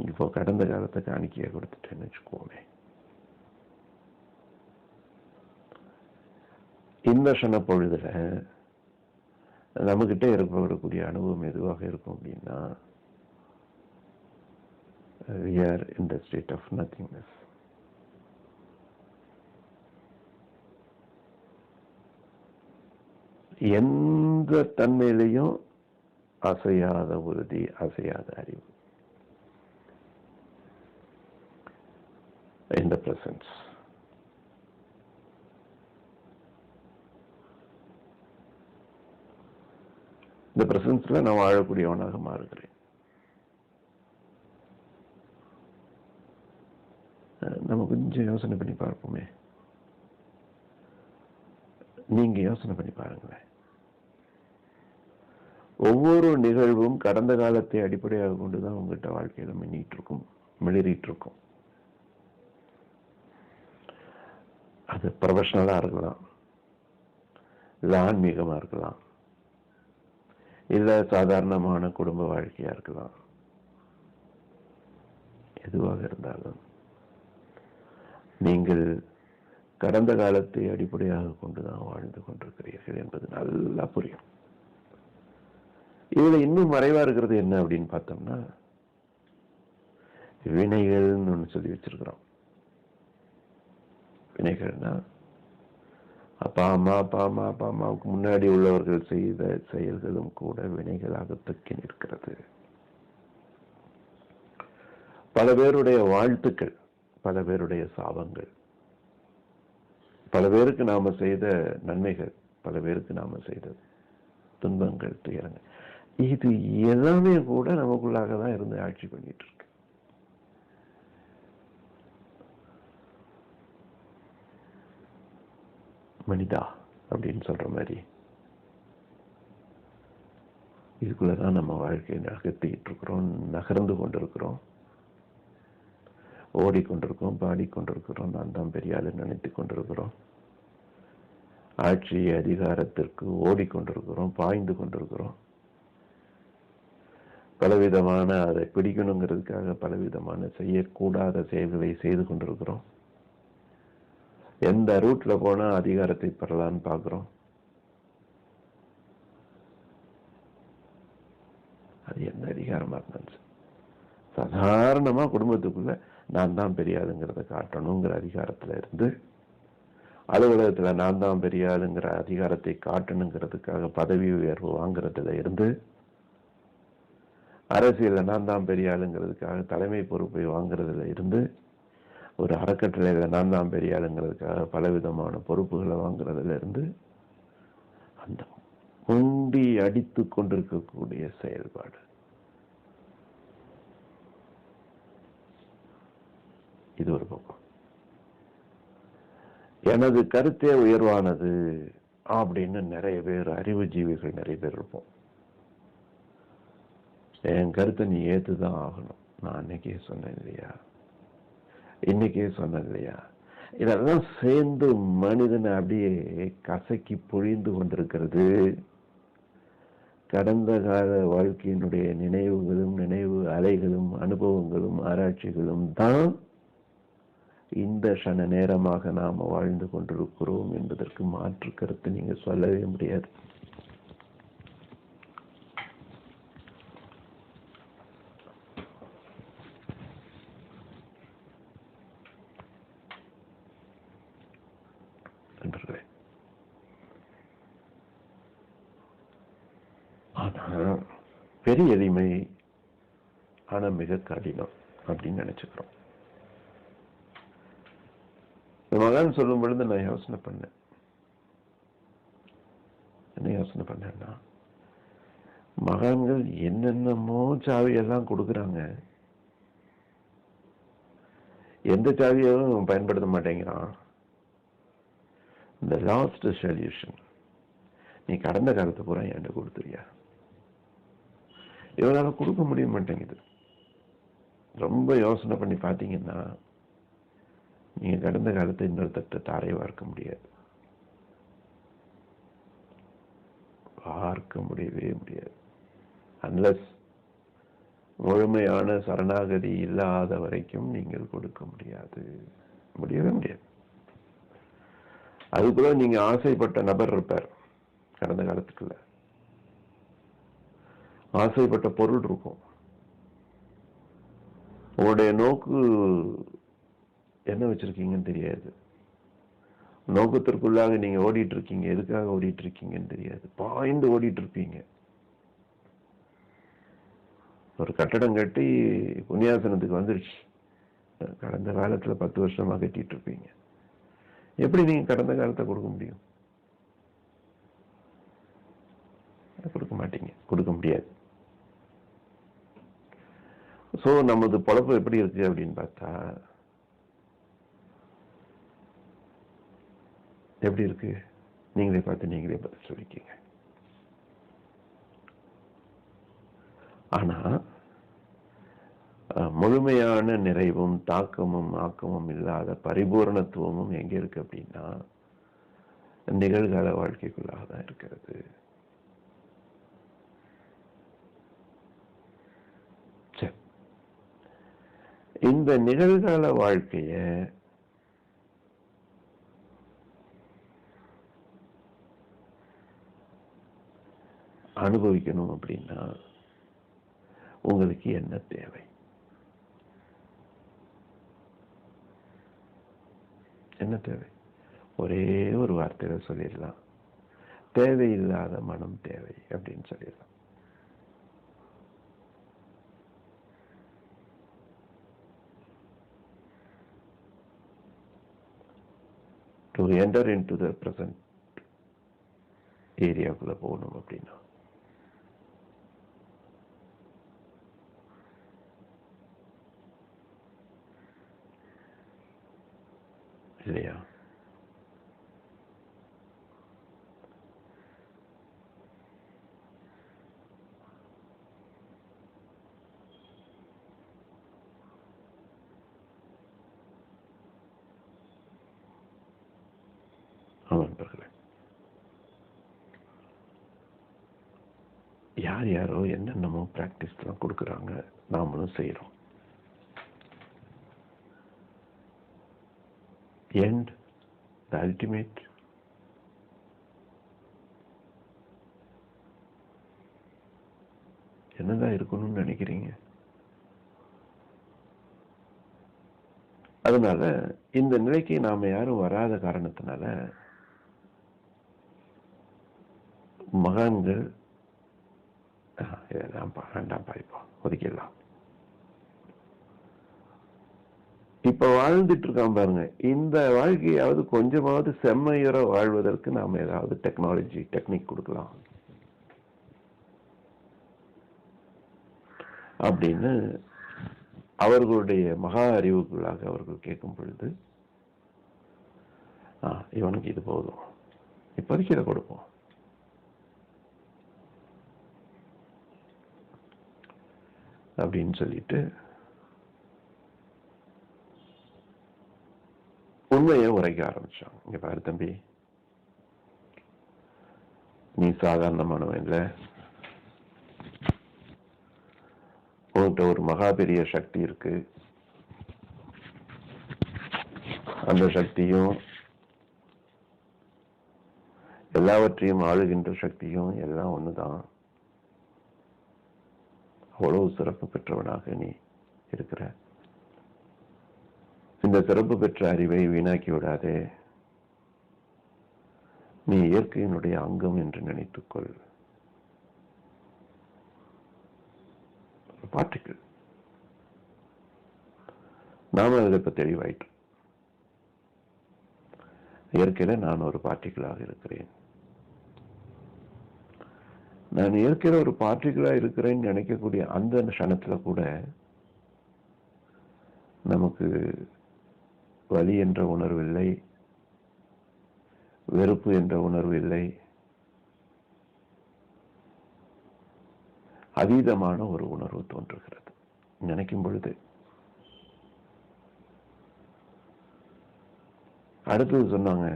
இப்போ கடந்த காலத்தை காணிக்கையா கொடுத்துட்டேன்னு வச்சுக்கோமே, இந்த க்ஷண பொழுதுல நம்மகிட்ட ஏற்படக்கூடிய அனுபவம் எதுவாக இருக்கும் அப்படின்னா, we are in the state of nothingness. எந்த தன்மையிலையும் அசையாத உறுதி, அசையாத அறிவு, in the presence. இந்த பிரசன்ஸ்ல நான் வாழக்கூடியவனாக மாறுகிறேன். நம்ம கொஞ்சம் யோசனை பண்ணி பார்ப்போமே. நீங்க யோசனை பண்ணி பாருங்களேன். ஒவ்வொரு நிகழ்வும் கடந்த காலத்தை அடிப்படையாக கொண்டுதான் உங்ககிட்ட வாழ்க்கையில மின்னிட்டு இருக்கும், மிளறிட்டு இருக்கும். அது ப்ரொஃபஷனலா இருக்கலாம், இல்ல ஆன்மீகமா இருக்கலாம், இல்ல சாதாரணமான குடும்ப வாழ்க்கையா இருக்கலாம். எதுவாக இருந்தாலும் நீங்கள் கடந்த காலத்தை அடிப்படையாக கொண்டுதான் வாழ்ந்து கொண்டிருக்கிறீர்கள் என்பது நல்லா புரியும். இதுல இன்னும் மறைவா இருக்கிறது என்ன அப்படின்னு பார்த்தோம்னா, வினைகள்னு ஒண்ணு சொல்லி வச்சிருக்கிறோம். வினைகள்னா அப்பா அம்மாவுக்கு முன்னாடி உள்ளவர்கள் செய்த செயல்களும் கூட வினைகளாக தக்கி நிற்கிறது. பல பேருடைய வாழ்த்துக்கள், பல பேருடைய சாபங்கள், பல பேருக்கு நாம செய்த நன்மைகள், பல பேருக்கு நாம செய்த துன்பங்கள், துயரங்கள், இது எல்லாமே கூட நமக்குள்ளாக தான் இருந்து ஆட்சி பண்ணிட்டு இருக்கு. மனிதா அப்படின்னு சொல்ற மாதிரி இதுக்குள்ளதான் நம்ம வாழ்க்கையை நகர்த்திக்கிட்டு இருக்கிறோம், நகர்ந்து கொண்டிருக்கிறோம், ஓடிக்கொண்டிருக்கோம், பாடிக்கொண்டிருக்கிறோம், நான் தான் பெரிய ஆளு நினைத்து கொண்டிருக்கிறோம், ஆட்சி அதிகாரத்திற்கு ஓடிக்கொண்டிருக்கிறோம், பாய்ந்து கொண்டிருக்கிறோம், பலவிதமான அதை பிடிக்கணுங்கிறதுக்காக பலவிதமான செய்யக்கூடாத செயல்களை செய்து கொண்டிருக்கிறோம். எந்த ரூட்ல போனா அதிகாரத்தை பெறலான்னு பார்க்கிறோம். அது எந்த அதிகாரமா இருந்தாலும் சாதாரணமா குடும்பத்துக்குள்ள நான் தான் பெரிய ஆளுங்கிறத காட்டணுங்கிற அதிகாரத்துல இருந்து, அலுவலகத்துல நான் தான் பெரிய ஆளுங்கிற அதிகாரத்தை காட்டணுங்கிறதுக்காக பதவி உயர்வு வாங்குறதுல இருந்து, அரசியல்ல நான் தான் பெரிய ஆளுங்கிறதுக்காக தலைமை பொறுப்பை வாங்குறதுல இருந்து, ஒரு அறக்கட்டளையில நான் தான் பெரிய ஆளுங்கிறதுக்காக பலவிதமான பொறுப்புகளை வாங்குறதுல இருந்து, அந்த முண்டி அடித்து கொண்டிருக்கக்கூடிய செயல்பாடு, இது ஒரு பக்கம். எனது கருத்தே உயர்வானது அப்படின்னு நிறைய பேர், அறிவு ஜீவிகள் நிறைய பேர் இருப்போம். என் கருத்தை நீ ஏத்துதான் ஆகணும், நான் அன்னைக்கே சொன்னேன் இல்லையா, இன்னைக்கே சொன்னேன் இல்லையா, இதெல்லாம் சேர்ந்து மனிதனை அப்படியே கசக்கி பொழிந்து கொண்டிருக்கிறது. கடந்த கால வாழ்க்கையினுடைய நினைவுகளும், நினைவு அலைகளும், அனுபவங்களும், ஆராய்ச்சிகளும் தான் இந்த க்ஷண நேரமாக நாம வாழ்ந்து கொண்டிருக்கிறோம் என்பதற்கு மாற்று கருத்து நீங்க சொல்லவே முடியாது. வெறி எளிமை, ஆனா மிக கடினம் அப்படின்னு நினைச்சுக்கிறோம். மகான் சொல்லும் பொழுது நான் யோசனை பண்ணேன். என்ன யோசனை பண்ணேன்னா, மகான்கள் என்னென்னமோ சாவியெல்லாம் கொடுக்குறாங்க, எந்த சாவியும் பயன்படுத்த மாட்டேங்கிறான். இந்த லாஸ்ட் சொல்யூஷன், நீ கடந்த காலத்தை பூரா என்கிட்ட கொடுத்துறியா, இவனால கொடுக்க முடிய மாட்டேங்குது. ரொம்ப யோசனை பண்ணி பார்த்தீங்கன்னா நீங்க கடந்த காலத்தை இன்னொருத்தட்ட தாரை வார்க்க முடியாது, பார்க்க முடியவே முடியாது. அன்லஸ் முழுமையான சரணாகதி இல்லாத வரைக்கும் நீங்கள் கொடுக்க முடியாது, முடியவே முடியாது. அதுக்குள்ள நீங்க ஆசைப்பட்ட நபர் இருப்பார், கடந்த காலத்துக்குள்ள ஆசைப்பட்ட பொருள் இருக்கும். உங்களுடைய நோக்கு என்ன வச்சிருக்கீங்கன்னு தெரியாது, நோக்கத்திற்குள்ளாக நீங்க ஓடிட்டு இருக்கீங்க, எதுக்காக ஓடிட்டு இருக்கீங்கன்னு தெரியாது, பாய்ந்து ஓடிட்டு இருப்பீங்க. ஒரு கட்டடம் கட்டி புண்ணியாசனத்துக்கு வந்துருச்சு, கடந்த காலத்துல 10 வருஷமா கட்டிட்டு இருப்பீங்க. எப்படி நீங்க கடந்த காலத்தை கொடுக்க முடியும்? கொடுக்க மாட்டீங்க, கொடுக்க முடியாது. சோ நமது பொழப்பு எப்படி இருக்கு அப்படின்னு பார்த்தா, எப்படி இருக்கு? நீங்களே பார்த்து நீங்களே பதில் சொல்லிக்கீங்க. ஆனா முழுமையான நிறைவும் தாக்கமும் ஆக்கமும் இல்லாத பரிபூரணத்துவமும் எங்க இருக்கு அப்படின்னா நிகழ்கால வாழ்க்கைக்குள்ளாக தான் இருக்கிறது. இந்த நிகழ்கால வாழ்க்கைய அனுபவிக்கணும் அப்படின்னா உங்களுக்கு என்ன தேவை? என்ன தேவை? ஒரே ஒரு வார்த்தையில சொல்லிடலாம், தேவையில்லாத மனம் தேவை அப்படின்னு சொல்லிடலாம். To enter into the present ஏரியாக்குள்ள போகணும் அப்படின்னா இல்லையா? நண்பர்களே, யார் யாரோ என்னென்னமோ பிராக்டிஸ் எல்லாம் கொடுக்குறாங்க, நாமளும் செய்யறோம். End, the ultimate, என்னதான் இருக்கணும்னு நினைக்கிறீங்க? அதனால இந்த நிலைக்கு நாம யாரும் வராத காரணத்தினால மகான்கள் வேண்டாம் இப்போ ஒதுக்கிடலாம். இப்ப வாழ்ந்துட்டு இருக்கான் பாருங்க, இந்த வாழ்க்கையாவது கொஞ்சமாவது செம்மையுற வாழ்வதற்கு நாம ஏதாவது டெக்னாலஜி டெக்னிக் கொடுக்கலாம் அப்படின்னு அவர்களுடைய மகா அறிவுக்குள்ளாக அவர்கள் கேட்கும் பொழுது, இவனுக்கு இது போதும், இப்போதைக்கு இதை கொடுப்போம் அப்படின்னு சொல்லிட்டு உண்மையை உரைக்க ஆரம்பிச்சாங்க. இங்க பாரு தம்பி, நீ சாதாரணமானவன் இல்லை, உன்கிட்ட ஒரு மகா பெரிய சக்தி இருக்கு. அந்த சக்தியும் எல்லாவற்றையும் ஆளுகின்ற சக்தியும் எல்லாம் ஒண்ணுதான். அவ்வளவு சிறப்பு பெற்றவனாக நீ இருக்கிற. இந்த சிறப்பு பெற்ற அறிவை வீணாக்கி விடாதே. நீ இயற்கையினுடைய அங்கம் என்று நினைத்துக்கொள். பார்ட்டிக்கிள். நாம அதில் இப்போ தெளிவாயிட்டோம். இயற்கையில நான் ஒரு பார்ட்டிக்கிளாக இருக்கிறேன். நான் இயற்கையில ஒரு பார்ட்டிக்கிளா இருக்கிறேன்னு நினைக்கக்கூடிய அந்த க்ஷணத்துல கூட நமக்கு வலி என்ற உணர்வு இல்லை, வெறுப்பு என்ற உணர்வு இல்லை, அதீதமான ஒரு உணர்வு தோன்றுகிறது நினைக்கும் பொழுது. அடுத்தது சொன்னாங்க,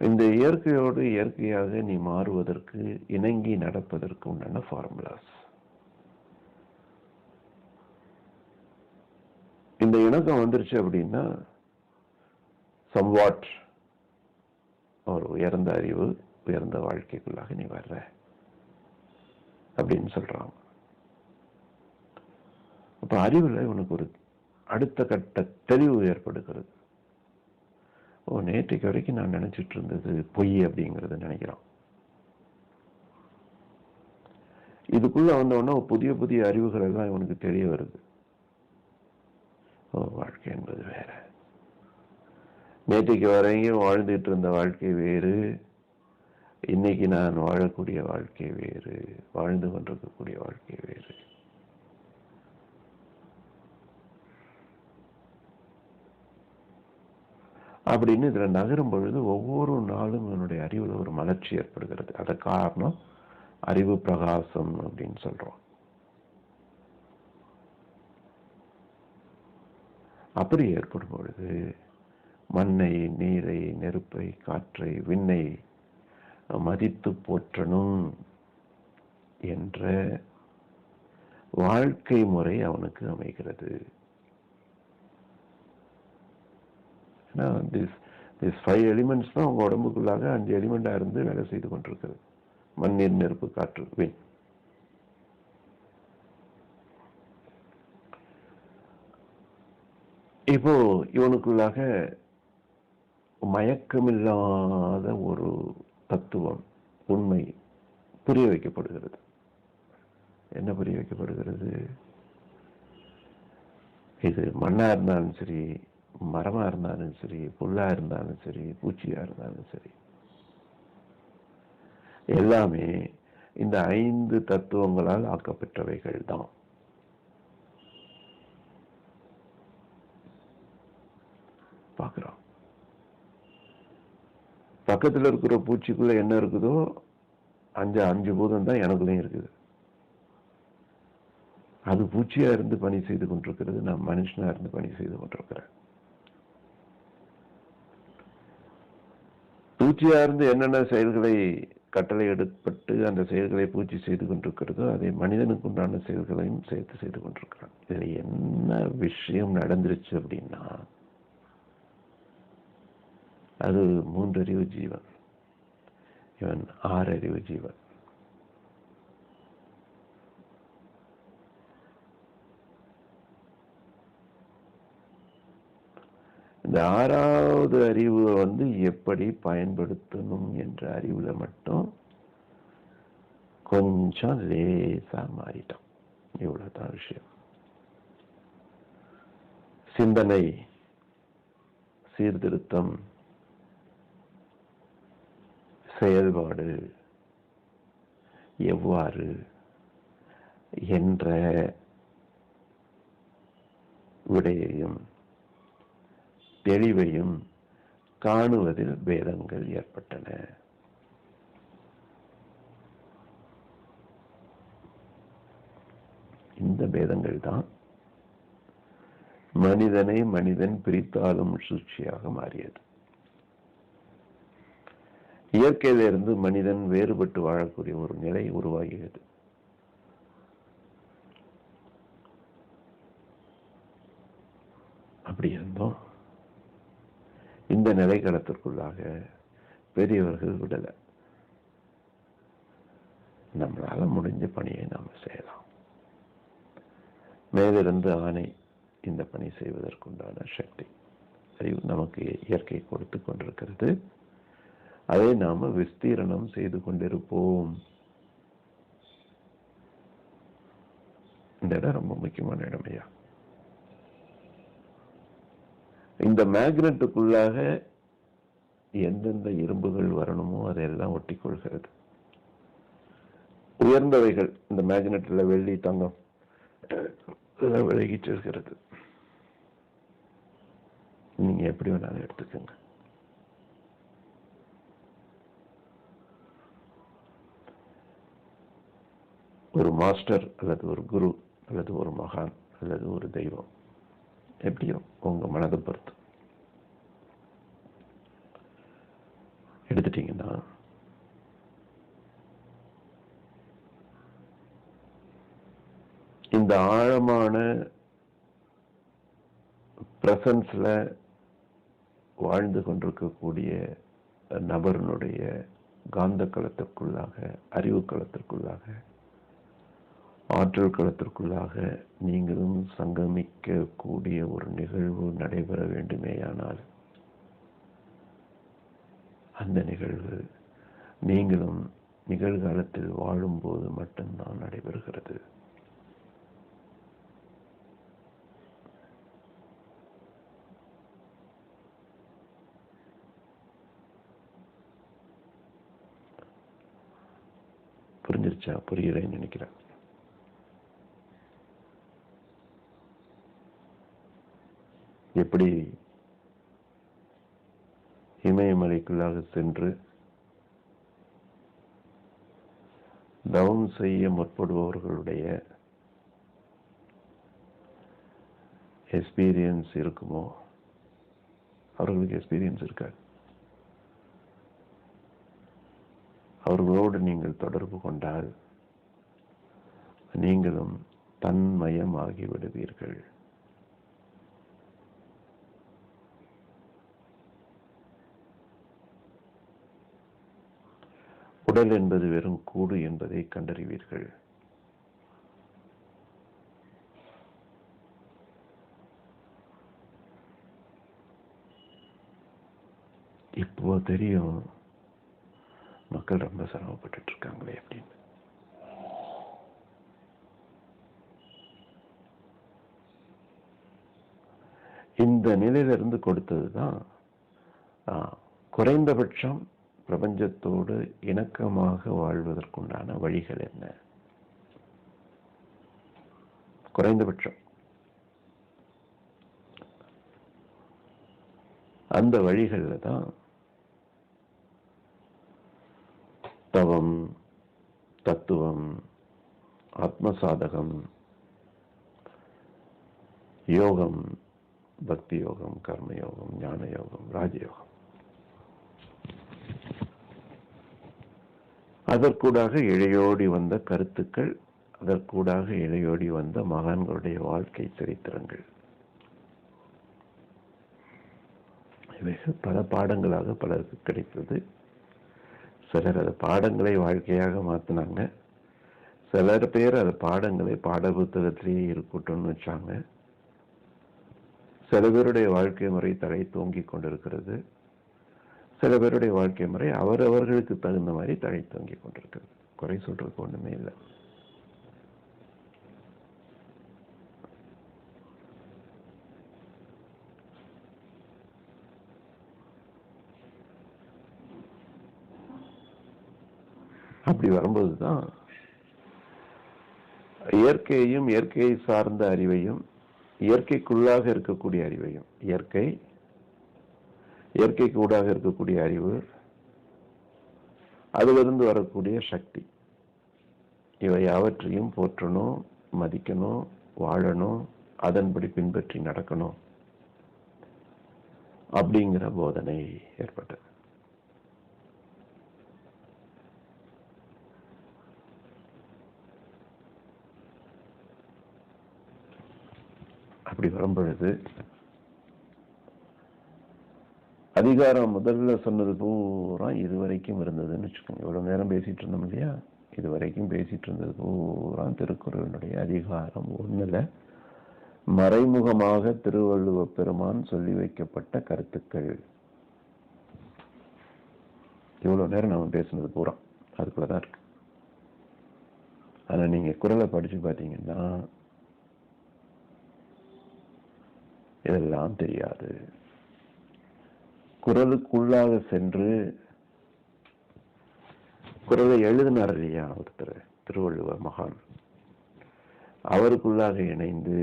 இந்த இயற்கையோடு இயற்கையாக நீ மாறுவதற்கு, இணங்கி நடப்பதற்கு உண்டான ஃபார்முலாஸ். இந்த இணக்கம் வந்துருச்சு அப்படின்னா சம்வாட் ஒரு உயர்ந்த அறிவு, உயர்ந்த வாழ்க்கைக்குள்ளாக நீ வர்ற அப்படின்னு சொல்றாங்க. அப்ப அறிவுல உனக்கு ஒரு அடுத்த கட்ட தெளிவு ஏற்படுகிறது. நேற்றைக்கு வரைக்கும் நான் நினைச்சிட்டு இருந்தது பொய் அப்படிங்கறத நினைக்கிறான். இதுக்குள்ள வந்தோன்னா புதிய புதிய அறிவுகள் எல்லாம் இவனுக்கு தெரிய வருது. வாழ்க்கை என்பது வேற. நேற்றைக்கு வரைக்கும் வாழ்ந்துட்டு இருந்த வாழ்க்கை வேறு, இன்னைக்கு நான் வாழக்கூடிய வாழ்க்கை வேறு, வாழ்ந்து கொண்டிருக்கக்கூடிய வாழ்க்கை வேறு. அப்படின்னு இதுல நகரும் பொழுது ஒவ்வொரு நாளும் என்னுடைய அறிவுல ஒரு மலர்ச்சி ஏற்படுகிறது. அத காரணம் அறிவு பிரகாசம் அப்படின்னு சொல்றோம். அப்படி ஏற்படும் பொழுது மண்ணை, நீரை, நெருப்பை, காற்றை, விண்ணை மதித்து போற்றணும் என்ற வாழ்க்கை முறை அவனுக்கு அமைகிறது. These 5 elements தான் உங்க உடம்புக்குள்ளாக 5 எலிமெண்டா இருந்து வேலை செய்து கொண்டிருக்கிறது. மண், நீர், நெருப்பு, காற்று, விண். இப்போ இவனுக்குள்ளாக மயக்கமில்லாத ஒரு தத்துவம், உண்மை புரிய வைக்கப்படுகிறது. என்ன புரிய வைக்கப்படுகிறது? இது மண்ணா இருந்தாலும் சரி, மரமா இருந்தாலும் சரி, புல்லா இருந்தாலும் சரி, பூச்சியா இருந்தாலும் சரி, எல்லாமே இந்த 5 தத்துவங்களால் ஆக்கப்பெற்றவைகள் தான். பார்க்கிறோம். பக்கத்துல இருக்கிற பூச்சிக்குள்ள என்ன இருக்குதோ 5 பூதம் தான் எனக்குள்ளேயும் இருக்குது. அது பூச்சியா இருந்து பணி செய்து கொண்டிருக்கிறது, நான் மனுஷனா இருந்து பணி செய்து கொண்டிருக்கிறேன். பூச்சியா இருந்து என்னென்ன செயல்களை கட்டளை எடுப்பட்டு அந்த செயல்களை பூச்சி செய்து கொண்டிருக்கிறதோ அதை மனிதனுக்கு உண்டான செயல்களையும் சேர்த்து செய்து கொண்டிருக்கிறான். இதுல என்ன விஷயம் நடந்துருச்சு அப்படின்னா, அது 3 அறிவு ஜீவன், இவன் 6 அறிவு ஜீவன். இந்த 6வது அறிவு எப்படி பயன்படுத்தணும் என்ற அறிவுல மட்டும் கொஞ்சம் லேசா மாறிட்டோம். இவ்வளவுதான் விஷயம். சிந்தனை, சீர்திருத்தம், செயல்பாடு எவ்வாறு என்ற விடையையும் தெளிவையும் காணுவதில் பேதங்கள் ஏற்பட்டன. இந்த பேதங்கள் தான் மனிதனை மனிதன் பிரித்தாளும் சூழ்ச்சியாக மாறியது. இயற்கையிலிருந்து மனிதன் வேறுபட்டு வாழக்கூடிய ஒரு நிலை உருவாகியது. அப்படி இருந்தோம் இந்த நிலைக்களத்திற்குள்ளாக பெரியவர்கள் விடல. நம்மளால முடிஞ்ச பணியை நாம செய்யலாம். மேலிருந்து ஆணை இந்த பணி செய்வதற்குண்டான சக்தி, அறிவு நமக்கு இயற்கை கொடுத்து கொண்டிருக்கிறது. அதை நாம விஸ்தீரணம் செய்து கொண்டிருப்போம். இந்த இடம் ரொம்ப முக்கியமான இடம் ஐயா. இந்த மேக்னெட்டுக்குள்ளாக எந்தெந்த இரும்புகள் வரணுமோ அதையெல்லாம் ஒட்டி கொள்கிறது. உயர்ந்தவைகள் இந்த மேக்னெட்ல வெள்ளி, தங்கம் இதெல்லாம் விலகி செல்கிறது. நீங்க எப்படி வேணாலும் எடுத்துக்கோங்க. ஒரு மாஸ்டர் அல்லது ஒரு குரு அல்லது ஒரு மகான் அல்லது ஒரு தெய்வம், எப்படியோ உங்க மனதை பொறுத்து எடுத்துட்டீங்கன்னா இந்த ஆழமான பிரசன்ஸ்ல வாழ்ந்து கொண்டிருக்கக்கூடிய நபருடைய காந்த களத்திற்குள்ளாக, அறிவு களத்திற்குள்ளாக, ஆற்றல் களத்திற்குள்ளாக நீங்களும் சங்கமிக்க கூடிய ஒரு நிகழ்வு நடைபெற வேண்டுமேயானால் அந்த நிகழ்வு நீங்களும் நிகழ்காலத்தில் வாழும்போது மட்டும்தான் நடைபெறுகிறது. புரிஞ்சிருச்சா? புரியுறேன்னு நினைக்கிறேன். எப்படி இமயமலைக்குள்ளாக சென்று தவம் செய்ய முற்படுபவர்களுடைய எக்ஸ்பீரியன்ஸ் இருக்குமோ, அவர்களுக்கு எக்ஸ்பீரியன்ஸ் இருக்காது. அவர்களோடு நீங்கள் தொடர்பு கொண்டால் நீங்களும் தன்மயமாகி விடுவீர்கள். உடல் என்பது வெறும் கூடு என்பதை கண்டறிவீர்கள். இப்போ தெரியும் மக்கள் ரொம்ப சிரமப்பட்டு இருக்காங்களே அப்படின்னு. இந்த நிலையிலிருந்து கொடுத்ததுதான் குறைந்தபட்சம் பிரபஞ்சத்தோடு இணக்கமாக வாழ்வதற்குண்டான வழிகள் என்ன. குறைந்தபட்சம் அந்த வழிகள்ல தான் தவம், தத்துவம், ஆத்மசாதகம், யோகம், பக்தி யோகம், கர்மயோகம், ஞான யோகம், ராஜயோகம், அதற்கூடாக இழையோடி வந்த கருத்துக்கள், அதற்கூடாக இழையோடி வந்த மகான்களுடைய வாழ்க்கை சரித்திரங்கள், இவைகள் பல பாடங்களாக பலருக்கு கிடைத்தது. சிலர் அதை பாடங்களை வாழ்க்கையாக மாற்றினாங்க. சிலர் பேர் அது பாடங்களை பாட புத்தகத்திலேயே இருக்கட்டும்னு வச்சாங்க. சில பேருடைய வாழ்க்கை முறை தலை தோங்கிக் கொண்டிருக்கிறது. சில பேருடைய வாழ்க்கை முறை அவரவர்களுக்கு தகுந்த மாதிரி தலை தோங்கிக் கொண்டிருக்கிறது. குறை சொல்றதுக்கு ஒண்ணுமே இல்லை. அப்படி வரும்போதுதான் இயற்கையையும் இயற்கையை சார்ந்த அறிவையும் இயற்கைக்குள்ளாக இருக்கக்கூடிய அறிவையும், இயற்கைக்கு ஊடாக இருக்கக்கூடிய அறிவு, அதிலிருந்து வரக்கூடிய சக்தி, இவை யாவற்றையும் போற்றணும், மதிக்கணும், வாழணும், அதன்படி பின்பற்றி நடக்கணும் அப்படிங்கிற போதனை ஏற்பட்டது. அப்படி வரும்பொழுது அதிகாரம் முதல்ல சொன்னது பூரா இதுவரைக்கும் இருந்ததுன்னு வச்சுக்கோங்க. இவ்வளவு நேரம் பேசிட்டு இருந்தோம் இல்லையா, இதுவரைக்கும் பேசிட்டு இருந்தது பூரா திருக்குறளுடைய அதிகாரம் 1ல மறைமுகமாக திருவள்ளுவ பெருமான் சொல்லி வைக்கப்பட்ட கருத்துக்கள். இவ்வளவு நேரம் நம்ம பேசுனது பூரா அதுக்குள்ளதான் இருக்கு. ஆனா நீங்க குறளை படிச்சு பாத்தீங்கன்னா இதெல்லாம் தெரியாது. குரலுக்குள்ளாக சென்று குரலை எழுதினார் இல்லையா ஒருத்தர், திருவள்ளுவர் மகான். அவருக்குள்ளாக இணைந்து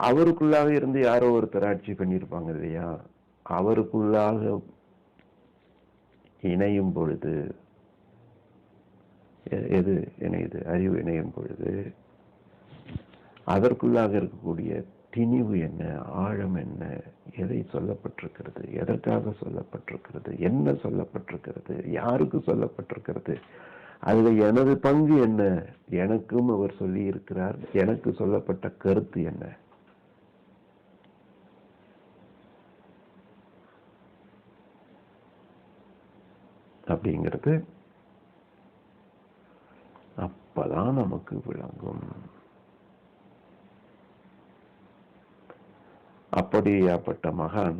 அவருக்குள்ளாக இருந்து யாரோ ஒருத்தர் ஆட்சி பண்ணியிருப்பாங்க இல்லையா, அவருக்குள்ளாக இணையும் பொழுது, எது இணையுது? அறிவு இணையும் பொழுது அதற்குள்ளாக இருக்கக்கூடிய திணிவு என்ன, ஆழம் என்ன, எதை சொல்லப்பட்டிருக்கிறது, எதற்காக சொல்லப்பட்டிருக்கிறது, என்ன சொல்லப்பட்டிருக்கிறது, யாருக்கு சொல்லப்பட்டிருக்கிறது, அதுல எனது பங்கு என்ன, எனக்கும் அவர் சொல்லி இருக்கிறார், எனக்கு சொல்லப்பட்ட கருத்து என்ன, அப்படிங்கிறது அப்பதான் நமக்கு விளங்கும். அப்படியாப்பட்ட மகான்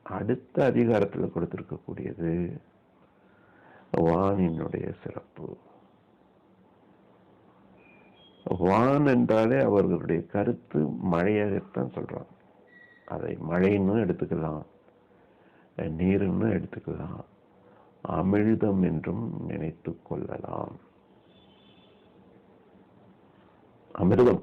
அடுத்த அதிகாரத்தில் கொடுத்திருக்கக்கூடியது வானினுடைய சிறப்பு. வான் என்றாலே அவர்களுடைய கருத்து மழையாகத்தான் சொல்றாங்க. அதை மழைன்னு எடுத்துக்கலாம், நீருன்னு எடுத்துக்கலாம், அமிழ்தம் என்றும் நினைத்து கொள்ளலாம். அமிர்தம்,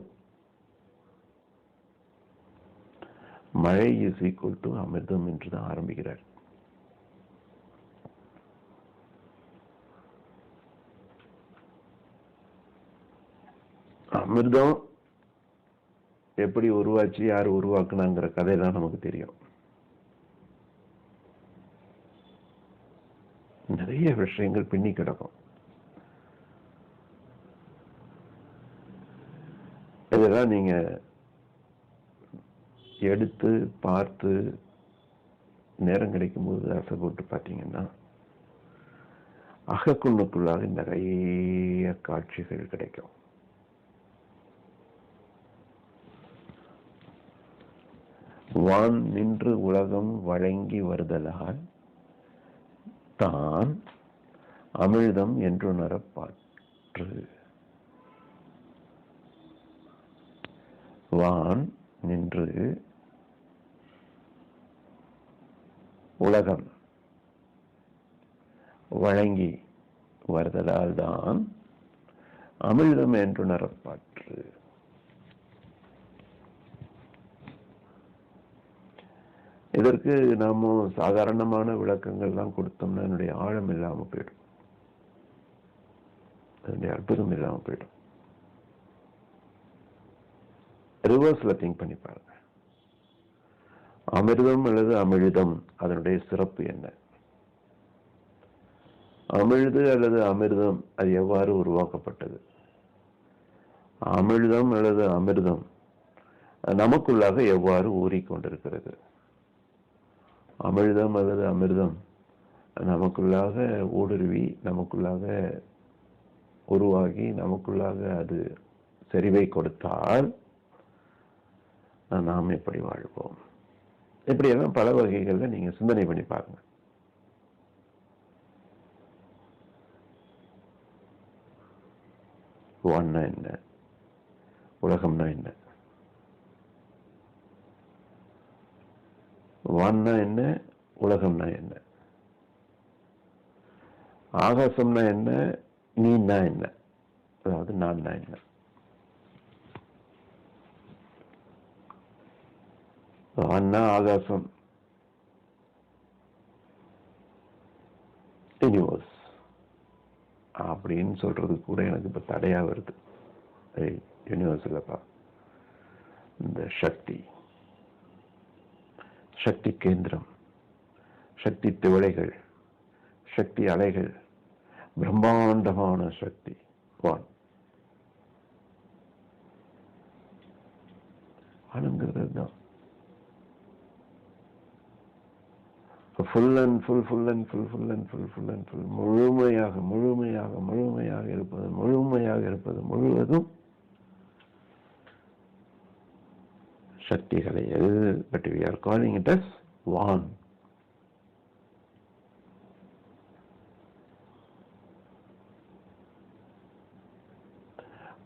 மழை இஸ் ஈக்குவல் டு அமிர்தம் என்றுதான் ஆரம்பிக்கிறார். அமிர்தம் எப்படி உருவாச்சு, யார் உருவாக்குனாங்கிற கதையெல்லாம் நமக்கு தெரியும். நிறைய விஷயங்கள் பின்னி கிடக்கும். இதெல்லாம் நீங்க எடுத்து பார்த்து நேரம் கிடைக்கும் போது ஆசை போட்டு பார்த்தீங்கன்னா அகக்குண்ணுக்குள்ளாக நிறைய காட்சிகள் கிடைக்கும். வான் நின்று உலகம் வழங்கி வருதலால் தான் அமிழ்தம் என்றுணரப்பாற்று. வான் நின்று உலகம் வழங்கி வருதலால் தான் அமிழ்தம் என்றுணரப்பாற்று. இதற்கு நாம சாதாரணமான விளக்கங்கள்லாம் கொடுத்தோம்னா என்னுடைய ஆழம் இல்லாம போயிடும், அதனுடைய அற்புதம் இல்லாம போயிடும். ரிவர்ஸ்ல திங்க் பண்ணி பாருங்க. அமிர்தம் அல்லது அமிழ்தம், அதனுடைய சிறப்பு என்ன? அமிழ்து அல்லது அமிர்தம் அது எவ்வாறு உருவாக்கப்பட்டது? அமிழ்தம் அல்லது அமிர்தம் நமக்குள்ளாக எவ்வாறு ஊறிக்கொண்டிருக்கிறது? அமிழ்தம் அல்லது அமிர்தம் நமக்குள்ளாக ஊடுருவி, நமக்குள்ளாக உருவாகி, நமக்குள்ளாக அது செறிவை கொடுத்தால் நாம் எப்படி வாழ்வோம்? இப்படியெல்லாம் பல வகைகள்ல நீங்க சிந்தனை பண்ணி பாருங்க. வான்னா என்ன, உலகம்னா என்ன, வான்னா என்ன, உலகம்னா என்ன, ஆகாசம்னா என்ன, நீன்னா என்ன, அதாவது நான்னா என்ன. வான்னா ஆகாசம், யூனிவர்ஸ் அப்படின்னு சொல்றது கூட எனக்கு இப்ப தடையா வருது. யூனிவர்ஸ் இல்லப்பா, இந்த சக்தி, சக்தி கேந்திரம், சக்தி திவளைகள், சக்தி அலைகள், பிரம்மாண்டமான சக்தி வான். வானுங்கிறது தான் full and full, full and full, full and full, full and full, முழுமையாக முழுமையாக முழுமையாக இருப்பது, முழுமையாக இருப்பது முழுவதும் சக்திகளை. But we are calling it as வான்.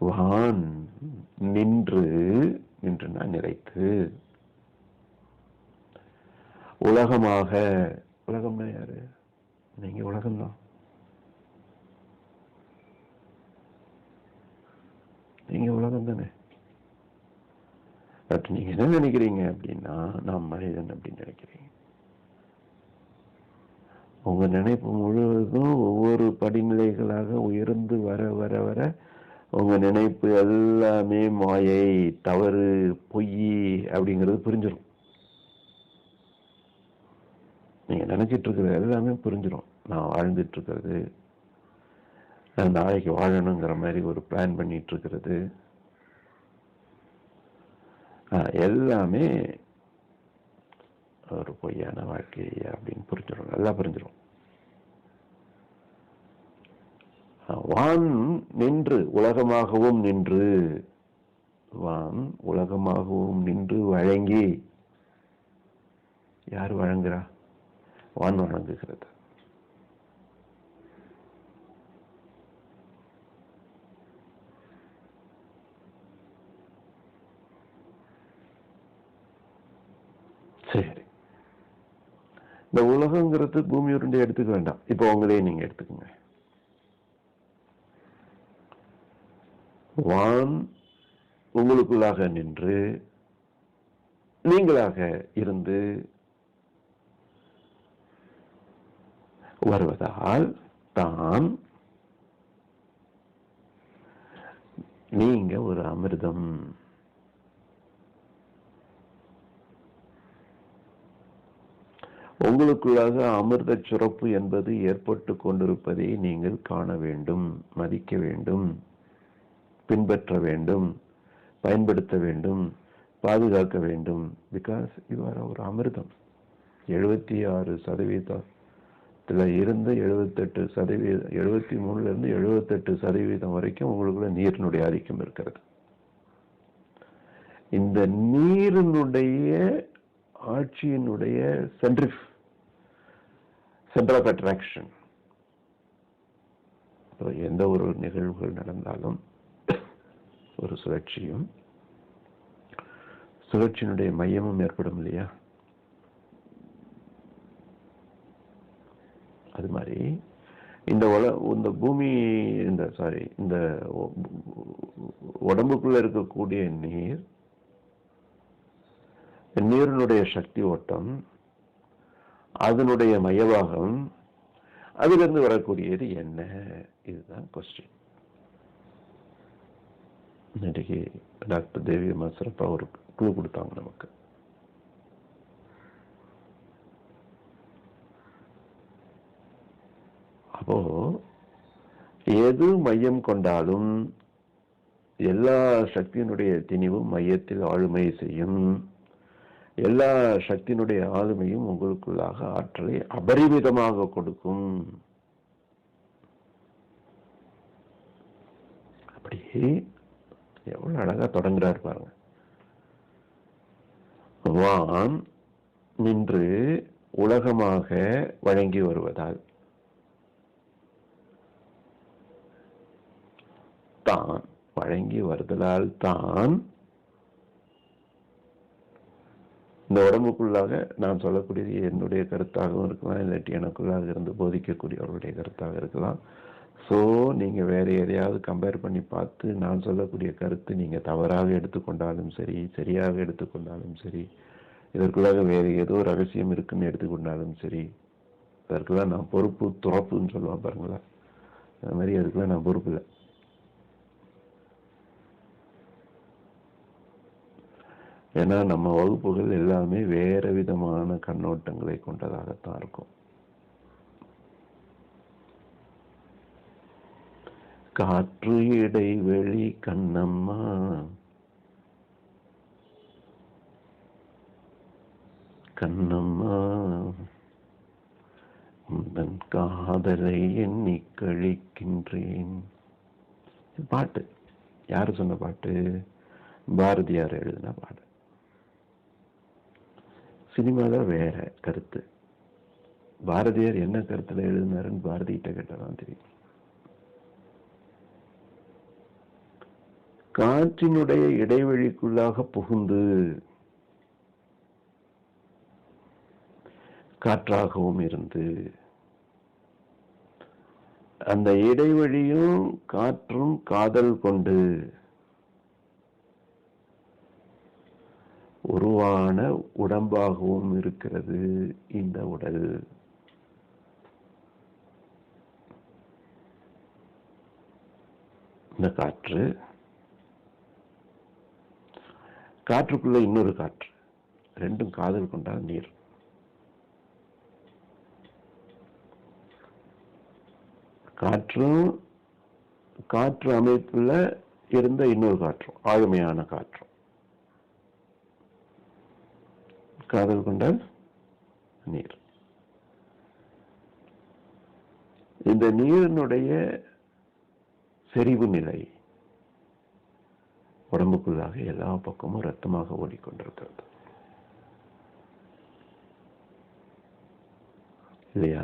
வான் நின்று, நின்றுனா நிறைத்து, உலகமாக, உலகம்னா யாரு? நீங்க உலகம்தான். நீங்க உலகம் தானே. பட் நீங்க என்ன நினைக்கிறீங்க அப்படின்னா, நான் மனிதன் அப்படின்னு நினைக்கிறீங்க. உங்க நினைப்பு முழுவதும் ஒவ்வொரு படிநிலைகளாக உயர்ந்து வர வர வர உங்க நினைப்பு எல்லாமே மாயை, தவறு, பொய் அப்படிங்கிறது புரிஞ்சிடும். நீங்க நினைச்சிட்டு இருக்கிறது எல்லாமே புரிஞ்சிடும். நான் வாழ்ந்துட்டு இருக்கிறது, நாளைக்கு வாழணுங்கிற மாதிரி ஒரு பிளான் பண்ணிட்டு இருக்கிறது எல்லாமே ஒரு பொய்யான வாழ்க்கை அப்படின்னு புரிஞ்சிடும், நல்லா புரிஞ்சிடும். வான் நின்று உலகமாகவும் நின்று, வான் உலகமாகவும் நின்று வழங்கி. யார் வழங்குறா? வான் வழங்குகிறது. சரி, இந்த உலகங்கிறது பூமி உருண்டை எடுத்துக்க வேண்டாம். இப்ப உங்களையே நீங்க எடுத்துக்கோங்க. வான் உங்களுக்குள்ளாக நின்று நீங்களாக இருந்து வருவதால் தான் நீங்க ஒரு அமிர்தம். உங்களுக்குள்ளாக அமிர்த சுரப்பு என்பது ஏற்பட்டு கொண்டிருப்பதை நீங்கள் காண வேண்டும், மதிக்க வேண்டும், பின்பற்ற வேண்டும், பயன்படுத்த வேண்டும், பாதுகாக்க வேண்டும். பிகாஸ் யூ ஆர் ஒரு அமிர்தம். 76% இருந்து 78%, 73 இருந்து 78% வரைக்கும் உங்களுக்குள்ள நீரினுடைய ஆதிக்கம் இருக்கிறது. இந்த நீரினுடைய ஆட்சியினுடைய சென்டர் ஆஃப் அட்ராக்ஷன். எந்த ஒரு நிகழ்வுகள் நடந்தாலும் ஒரு சுழற்சியும் சுழற்சியினுடைய மையமும் ஏற்படும் இல்லையா? அது மாதிரி இந்த பூமி, இந்த உடம்புக்குள்ள இருக்கக்கூடிய நீரினுடைய சக்தி ஓட்டம், அதனுடைய மையபாகம், அதிலிருந்து வரக்கூடியது என்ன? இதுதான் கொஸ்டின். இன்னைக்கு டாக்டர் தேவி அம்மா சிறப்பா ஒரு குழு கொடுத்தாங்க நமக்கு. அப்போ எது மையம் கொண்டாலும் எல்லா சக்தியினுடைய திணிவும் மையத்தில் ஆளுமை செய்யும். எல்லா சக்தியினுடைய ஆளுமையும் உங்களுக்குள்ளாக ஆற்றலை அபரிமிதமாக கொடுக்கும். அப்படியே எவ்வளவு அழகா தொடங்குறாரு பாருங்க. வான் நின்று உலகமாக வழங்கி வருவதால் தான், வழங்கி வருதலால் தான் இந்த உடம்புக்குள்ளாக நான் சொல்லக்கூடியது என்னுடைய கருத்தாகவும் இருக்கலாம், இல்லாட்டி எனக்குள்ளாக இருந்து போதிக்கக்கூடியவர்களுடைய கருத்தாக இருக்கலாம். ஸோ நீங்க வேற எதையாவது கம்பேர் பண்ணி பார்த்து நான் சொல்லக்கூடிய கருத்து நீங்க தவறாக எடுத்துக்கொண்டாலும் சரி, சரியாக எடுத்துக்கொண்டாலும் சரி, இதற்குள்ளாக வேற ஏதோ ரகசியம் இருக்குன்னு எடுத்துக்கொண்டாலும் சரி, அதற்குலாம் நான் பொறுப்பு துறப்புன்னு சொல்லுவேன் பாருங்களா, அது மாதிரி அதுக்கெல்லாம் நான் பொறுப்பு இல்லை. ஏன்னா நம்ம வகுப்புகள் எல்லாமே வேற விதமான கண்ணோட்டங்களை கொண்டதாகத்தான் இருக்கும். காற்று இடைவெளி கண்ணம்மா, கண்ணம்மா உந்தன் காதலை எண்ணி கழிக்கின்றேன். பாட்டு யாரு சொன்ன பாட்டு? பாரதியார் எழுதின பாட்டு. சினிமால வேற கருத்து. பாரதியார் என்ன கருத்துல எழுதினாருன்னு பாரதிகிட்ட கேட்டதான் தெரியும். காற்றினுடைய இடைவெளிக்குள்ளாக புகுந்து காற்றாகவும் இருந்து அந்த இடைவெளியும் காற்றும் காதல் கொண்டு உருவான உடம்பாகவும் இருக்கிறது இந்த உடல். இந்த காற்றுக்குள்ள இன்னொரு காற்று, ரெண்டும் காதல் கொண்டால் நீர். காற்று அமைப்புல இருந்த இன்னொரு காற்றும், ஆளுமையான காற்றும் காதல் கொண்டால் நீர். இந்த நீரினுடைய செறிவு நிலை உடம்புக்குள்ளாக எல்லா பக்கமும் ரத்தமாக ஓடிக்கொண்டிருக்கிறது இல்லையா?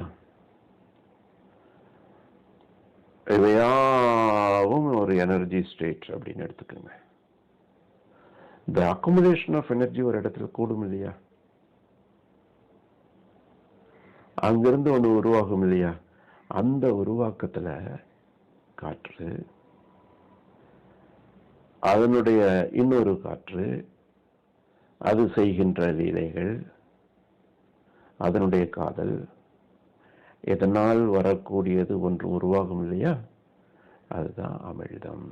இவையாவும் ஒரு எனர்ஜி ஸ்டேட் அப்படின்னு எடுத்துக்கோங்க. இந்த அக்குமுலேஷன் ஆஃப் எனர்ஜி ஒரு இடத்துல கூடும் இல்லையா? அங்கிருந்து ஒன்று உருவாகும் இல்லையா? அந்த உருவாக்கத்துல காற்று, அதனுடைய இன்னொரு காற்று, அது செய்கின்ற லீலைகள், அதனுடைய காதல், இதனால் வரக்கூடியது ஒன்று உருவாகும் இல்லையா? அதுதான் அமிழ்தம்.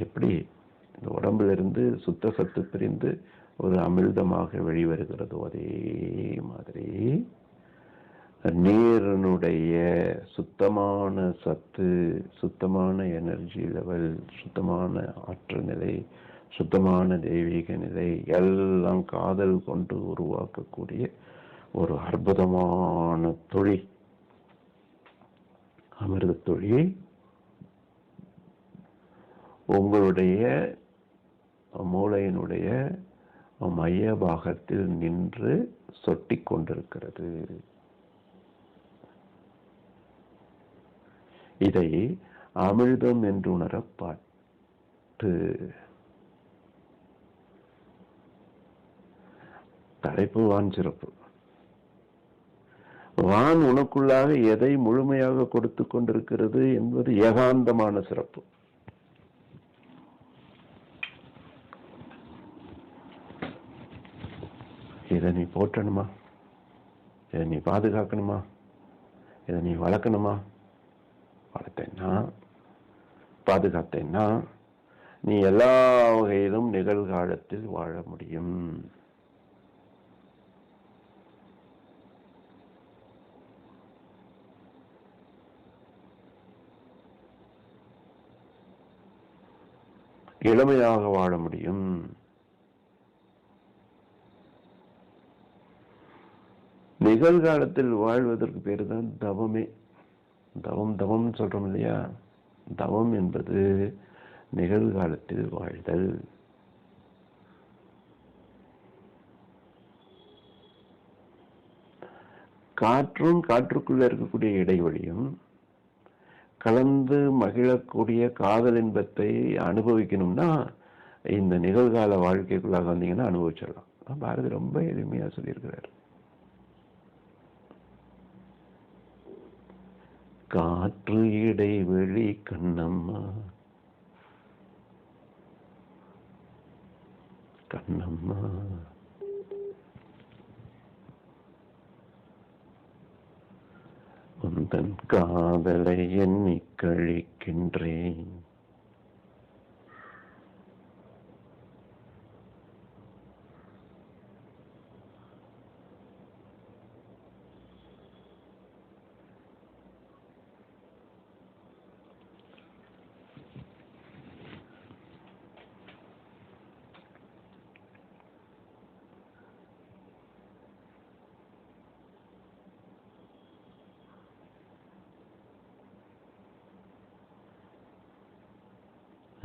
எப்படி இந்த உடம்பிலிருந்து சுத்த சத்து பிரிந்து ஒரு அமிழ்தமாக வெளிவருகிறதோ அதே மாதிரி நீரினுடைய சுத்தமான சத்து, சுத்தமான எனர்ஜி லெவல், சுத்தமான ஆற்றல் நிலை, சுத்தமான தெய்வீக நிலை எல்லாம் காதல் கொண்டு உருவாக்கக்கூடிய ஒரு அற்புதமான தொழில், அமிர்த தொழில் உங்களுடைய மூளையினுடைய மைய பாகத்தில் நின்று சொட்டி கொண்டிருக்கிறது. இதை அமிழ்தம் என்று உணரப்பட்டு தலைப்பு வான் சிறப்பு. வான் உனக்குள்ளாக எதை முழுமையாக கொடுத்து கொண்டிருக்கிறது என்பது ஏகாந்தமான சிறப்பு. இதை நீ போற்றணுமா, இதை நீ பாதுகாக்கணுமா, இதை நீ வளர்க்கணுமா, வளர்த்தேன்னா பாதுகாத்தேன்னா நீ எல்லா வகையிலும் நிகழ்காலத்தில் வாழ முடியும். இளமையாக வாழ முடியும். நிகழ்காலத்தில் வாழ்வதற்கு பேரு தான் தவமே. தவம் சொல்றோம் இல்லையா? தவம் என்பது நிகழ்காலத்தில் வாழ்தல். காற்றும் காற்றுக்குள்ள இருக்கக்கூடிய இடைவெளியும் கலந்து மகிழக்கூடிய காதல் இன்பத்தை அனுபவிக்கணும்னா இந்த நிகழ்கால வாழ்க்கைக்குள்ளாக வந்தீங்கன்னா அனுபவிச்சிடலாம். பாரதி ரொம்ப எளிமையா சொல்லியிருக்கிறார். காற்று இடைவெளி கண்ணம்மா கண்ணம்மா, உந்தன் காதலை எண்ணி கழிக்கின்றேன்.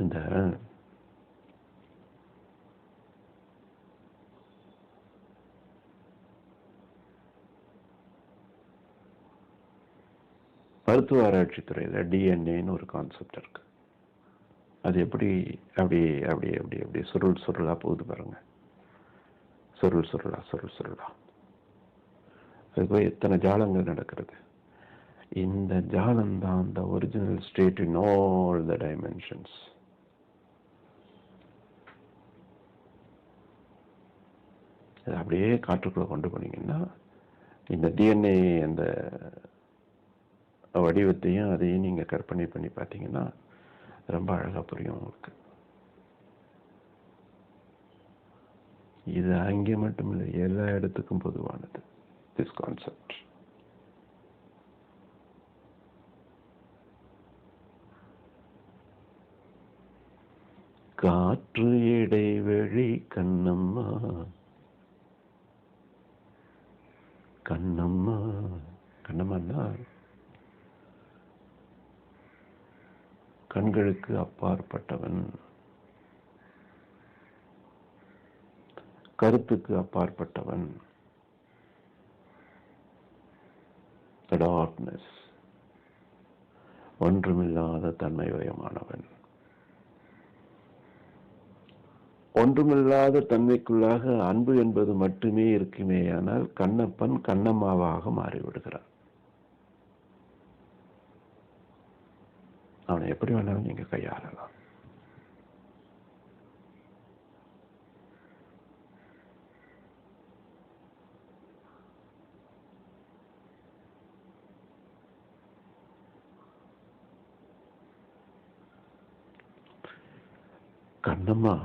இந்த மருத்துவ ஆராய்ச்சி துறையில டிஎன்ஏன்னு ஒரு கான்செப்ட் இருக்கு. அது எப்படி அப்படி அப்படி அப்படி அப்படி சுருளா போகுது பாருங்க. சுருளா அதுக்கு எத்தனை ஜாலங்கள் நடக்கிறது. இந்த ஜாலம் தான் the original state in all the dimensions. அப்படியே காற்றுக்குள்ள கொண்டு போனீங்கன்னா இந்த டிஎன்ஏ அந்த வடிவத்தையும் அதையும் நீங்க கற்பனை பண்ணி பார்த்தீங்கன்னா ரொம்ப அழகா புரியும் உங்களுக்கு. இது அங்கே மட்டும் இல்லை, எல்லா இடத்துக்கும் பொதுவானது திஸ் கான்செப்ட். காற்று இடைவெளி கண்ணம்மா கண்ணம்மா. கண்ணம்மான்னா கண்களுக்கு அப்பாற்பட்டவன், கருத்துக்கு அப்பாற்பட்டவன், டார்க்னஸ், ஒன்றுமில்லாத தன்மைவயமானவன். ஒன்றுமில்லாத தன்மைக்குள்ளாக அன்பு என்பது மட்டுமே இருக்குமே, ஆனால் கண்ணப்பன் கண்ணம்மாவாக மாறிவிடுகிறான். அவனை எப்படி வேணாலும் நீங்க கையாளலாம். கண்ணம்மா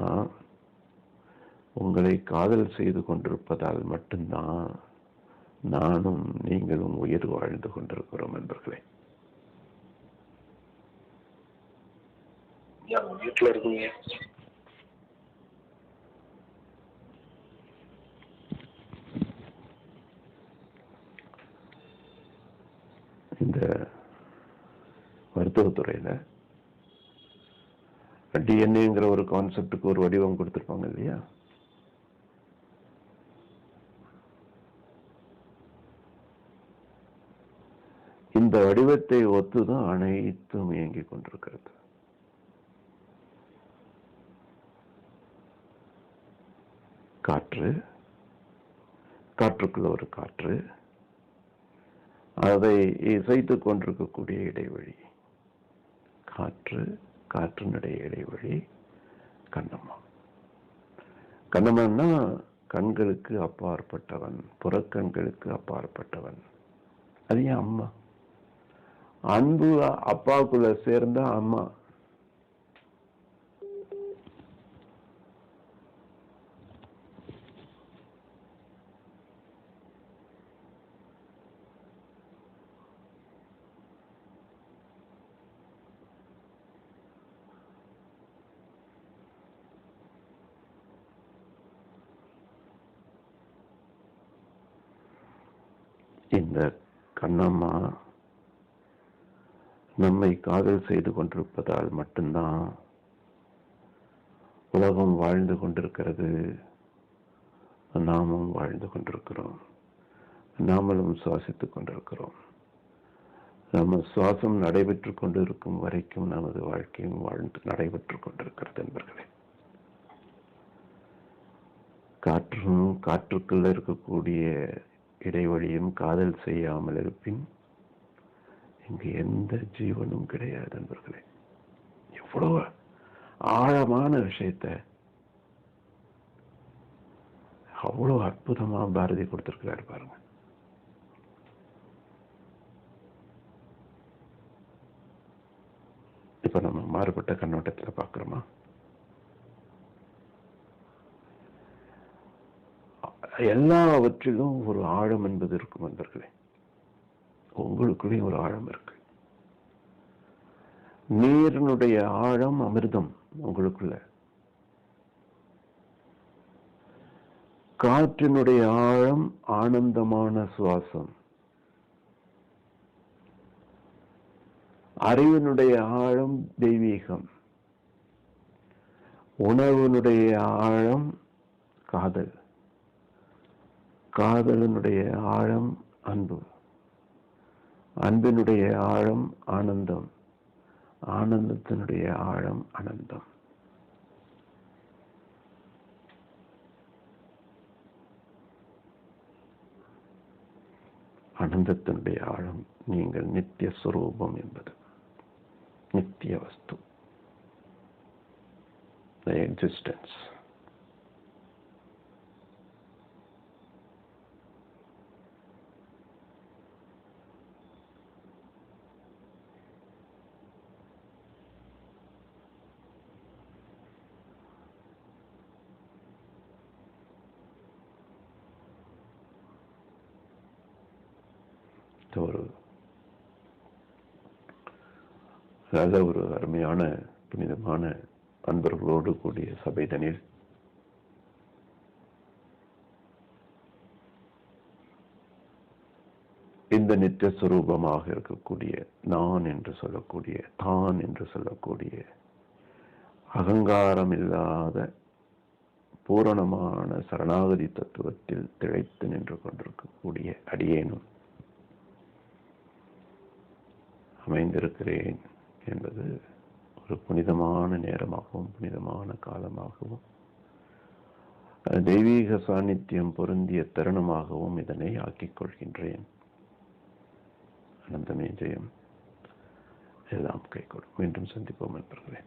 உங்களை காதல் செய்து கொண்டிருப்பதால் மட்டும்தான் நானும் நீங்களும் உயிர் வாழ்ந்து கொண்டிருக்கிறோம் நண்பர்களே. வீட்டில் இருக்குங்க. இந்த மருத்துவத்துறையில டிஎன்ஏங்கிற ஒரு கான்செப்டுக்கு ஒரு வடிவம் கொடுத்திருப்பாங்க இல்லையா? இந்த வடிவத்தை ஒத்துதான் அனைத்தும் இயங்கிக் கொண்டிருக்கிறது. காற்று, காற்றுக்குள்ள ஒரு காற்று, அதை இசைத்துக் கொண்டிருக்கக்கூடிய இடைவெளி, காற்று, காற்றினுடைய இடைவெளி கண்ணம்மா. கண்ணம்மான்னா கண்களுக்கு அப்பாற்பட்டவன், புறக்கண்களுக்கு அப்பாற்பட்டவன். அது ஏன் அம்மா? அன்பு அப்பாவுக்குள்ள சேர்ந்தா அம்மா. இந்த கண்ணம்மா நம்மை காதல் செய்து கொண்டிருப்பதால் மட்டும்தான் உலகம் வாழ்ந்து கொண்டிருக்கிறது, நாமும் வாழ்ந்து கொண்டிருக்கிறோம், நாமளும் சுவாசித்துக் கொண்டிருக்கிறோம். நம்ம சுவாசம் நடைபெற்று கொண்டிருக்கும் வரைக்கும் நமது வாழ்க்கையும் வாழ்ந்து நடைபெற்றுக் கொண்டிருக்கிறது என்பர்களே. காற்றும் காற்றுக்குள்ள இருக்கக்கூடிய இடைவெளியும் காதல் செய்யாமல் இருப்பின் இங்கு எந்த ஜீவனும் கிடையாது என்பர்களே. எவ்வளவு ஆழமான விஷயத்தை அவ்வளவு அற்புதமா பாரதி கொடுத்திருக்கிறாரு பாருங்க. இப்ப நம்ம மாறுபட்ட கண்ணோட்டத்துல பார்க்கிறோமா? எல்லாவற்றிலும் ஒரு ஆழம் என்பது இருக்கும் நண்பர்களே. உங்களுக்குள்ளேயும் ஒரு ஆழம் இருக்கு. நீரினுடைய ஆழம் அமிர்தம் உங்களுக்குள்ள, காற்றினுடைய ஆழம் ஆனந்தமான சுவாசம், அறிவினுடைய ஆழம் தெய்வீகம், உணர்வினுடைய ஆழம் காதல், காதலினுடைய ஆழம் அன்பு, அன்பினுடைய ஆழம் ஆனந்தம், ஆனந்தத்தினுடைய ஆழம் அனந்தம். அந்தத்தினுடைய ஆழம் நீங்கள் நித்திய சுரூபம் என்பது, நித்திய வஸ்து, எக்ஸிஸ்டன்ஸ். ஒரு அருமையான புனிதமான அன்பர்களோடு கூடிய சபைதனில் இந்த நித்திய சுரூபமாக இருக்கக்கூடிய நான் என்று சொல்லக்கூடிய, தான் என்று சொல்லக்கூடிய அகங்காரம் இல்லாத பூரணமான சரணாகதி தத்துவத்தில் திளைத்து நின்று கொண்டிருக்கக்கூடிய அடியேனும் அமைந்திருக்கிறேன் என்பது ஒரு புனிதமான நேரமாகவும் புனிதமான காலமாகவும் தெய்வீக சாநித்தியம் பொருந்திய தருணமாகவும் இதனை ஆக்கிக் கொள்கின்றேன். அனந்தமே ஜெயம். எல்லாம் கைகூடும். மீண்டும் சந்திப்போம் என்பர்களே.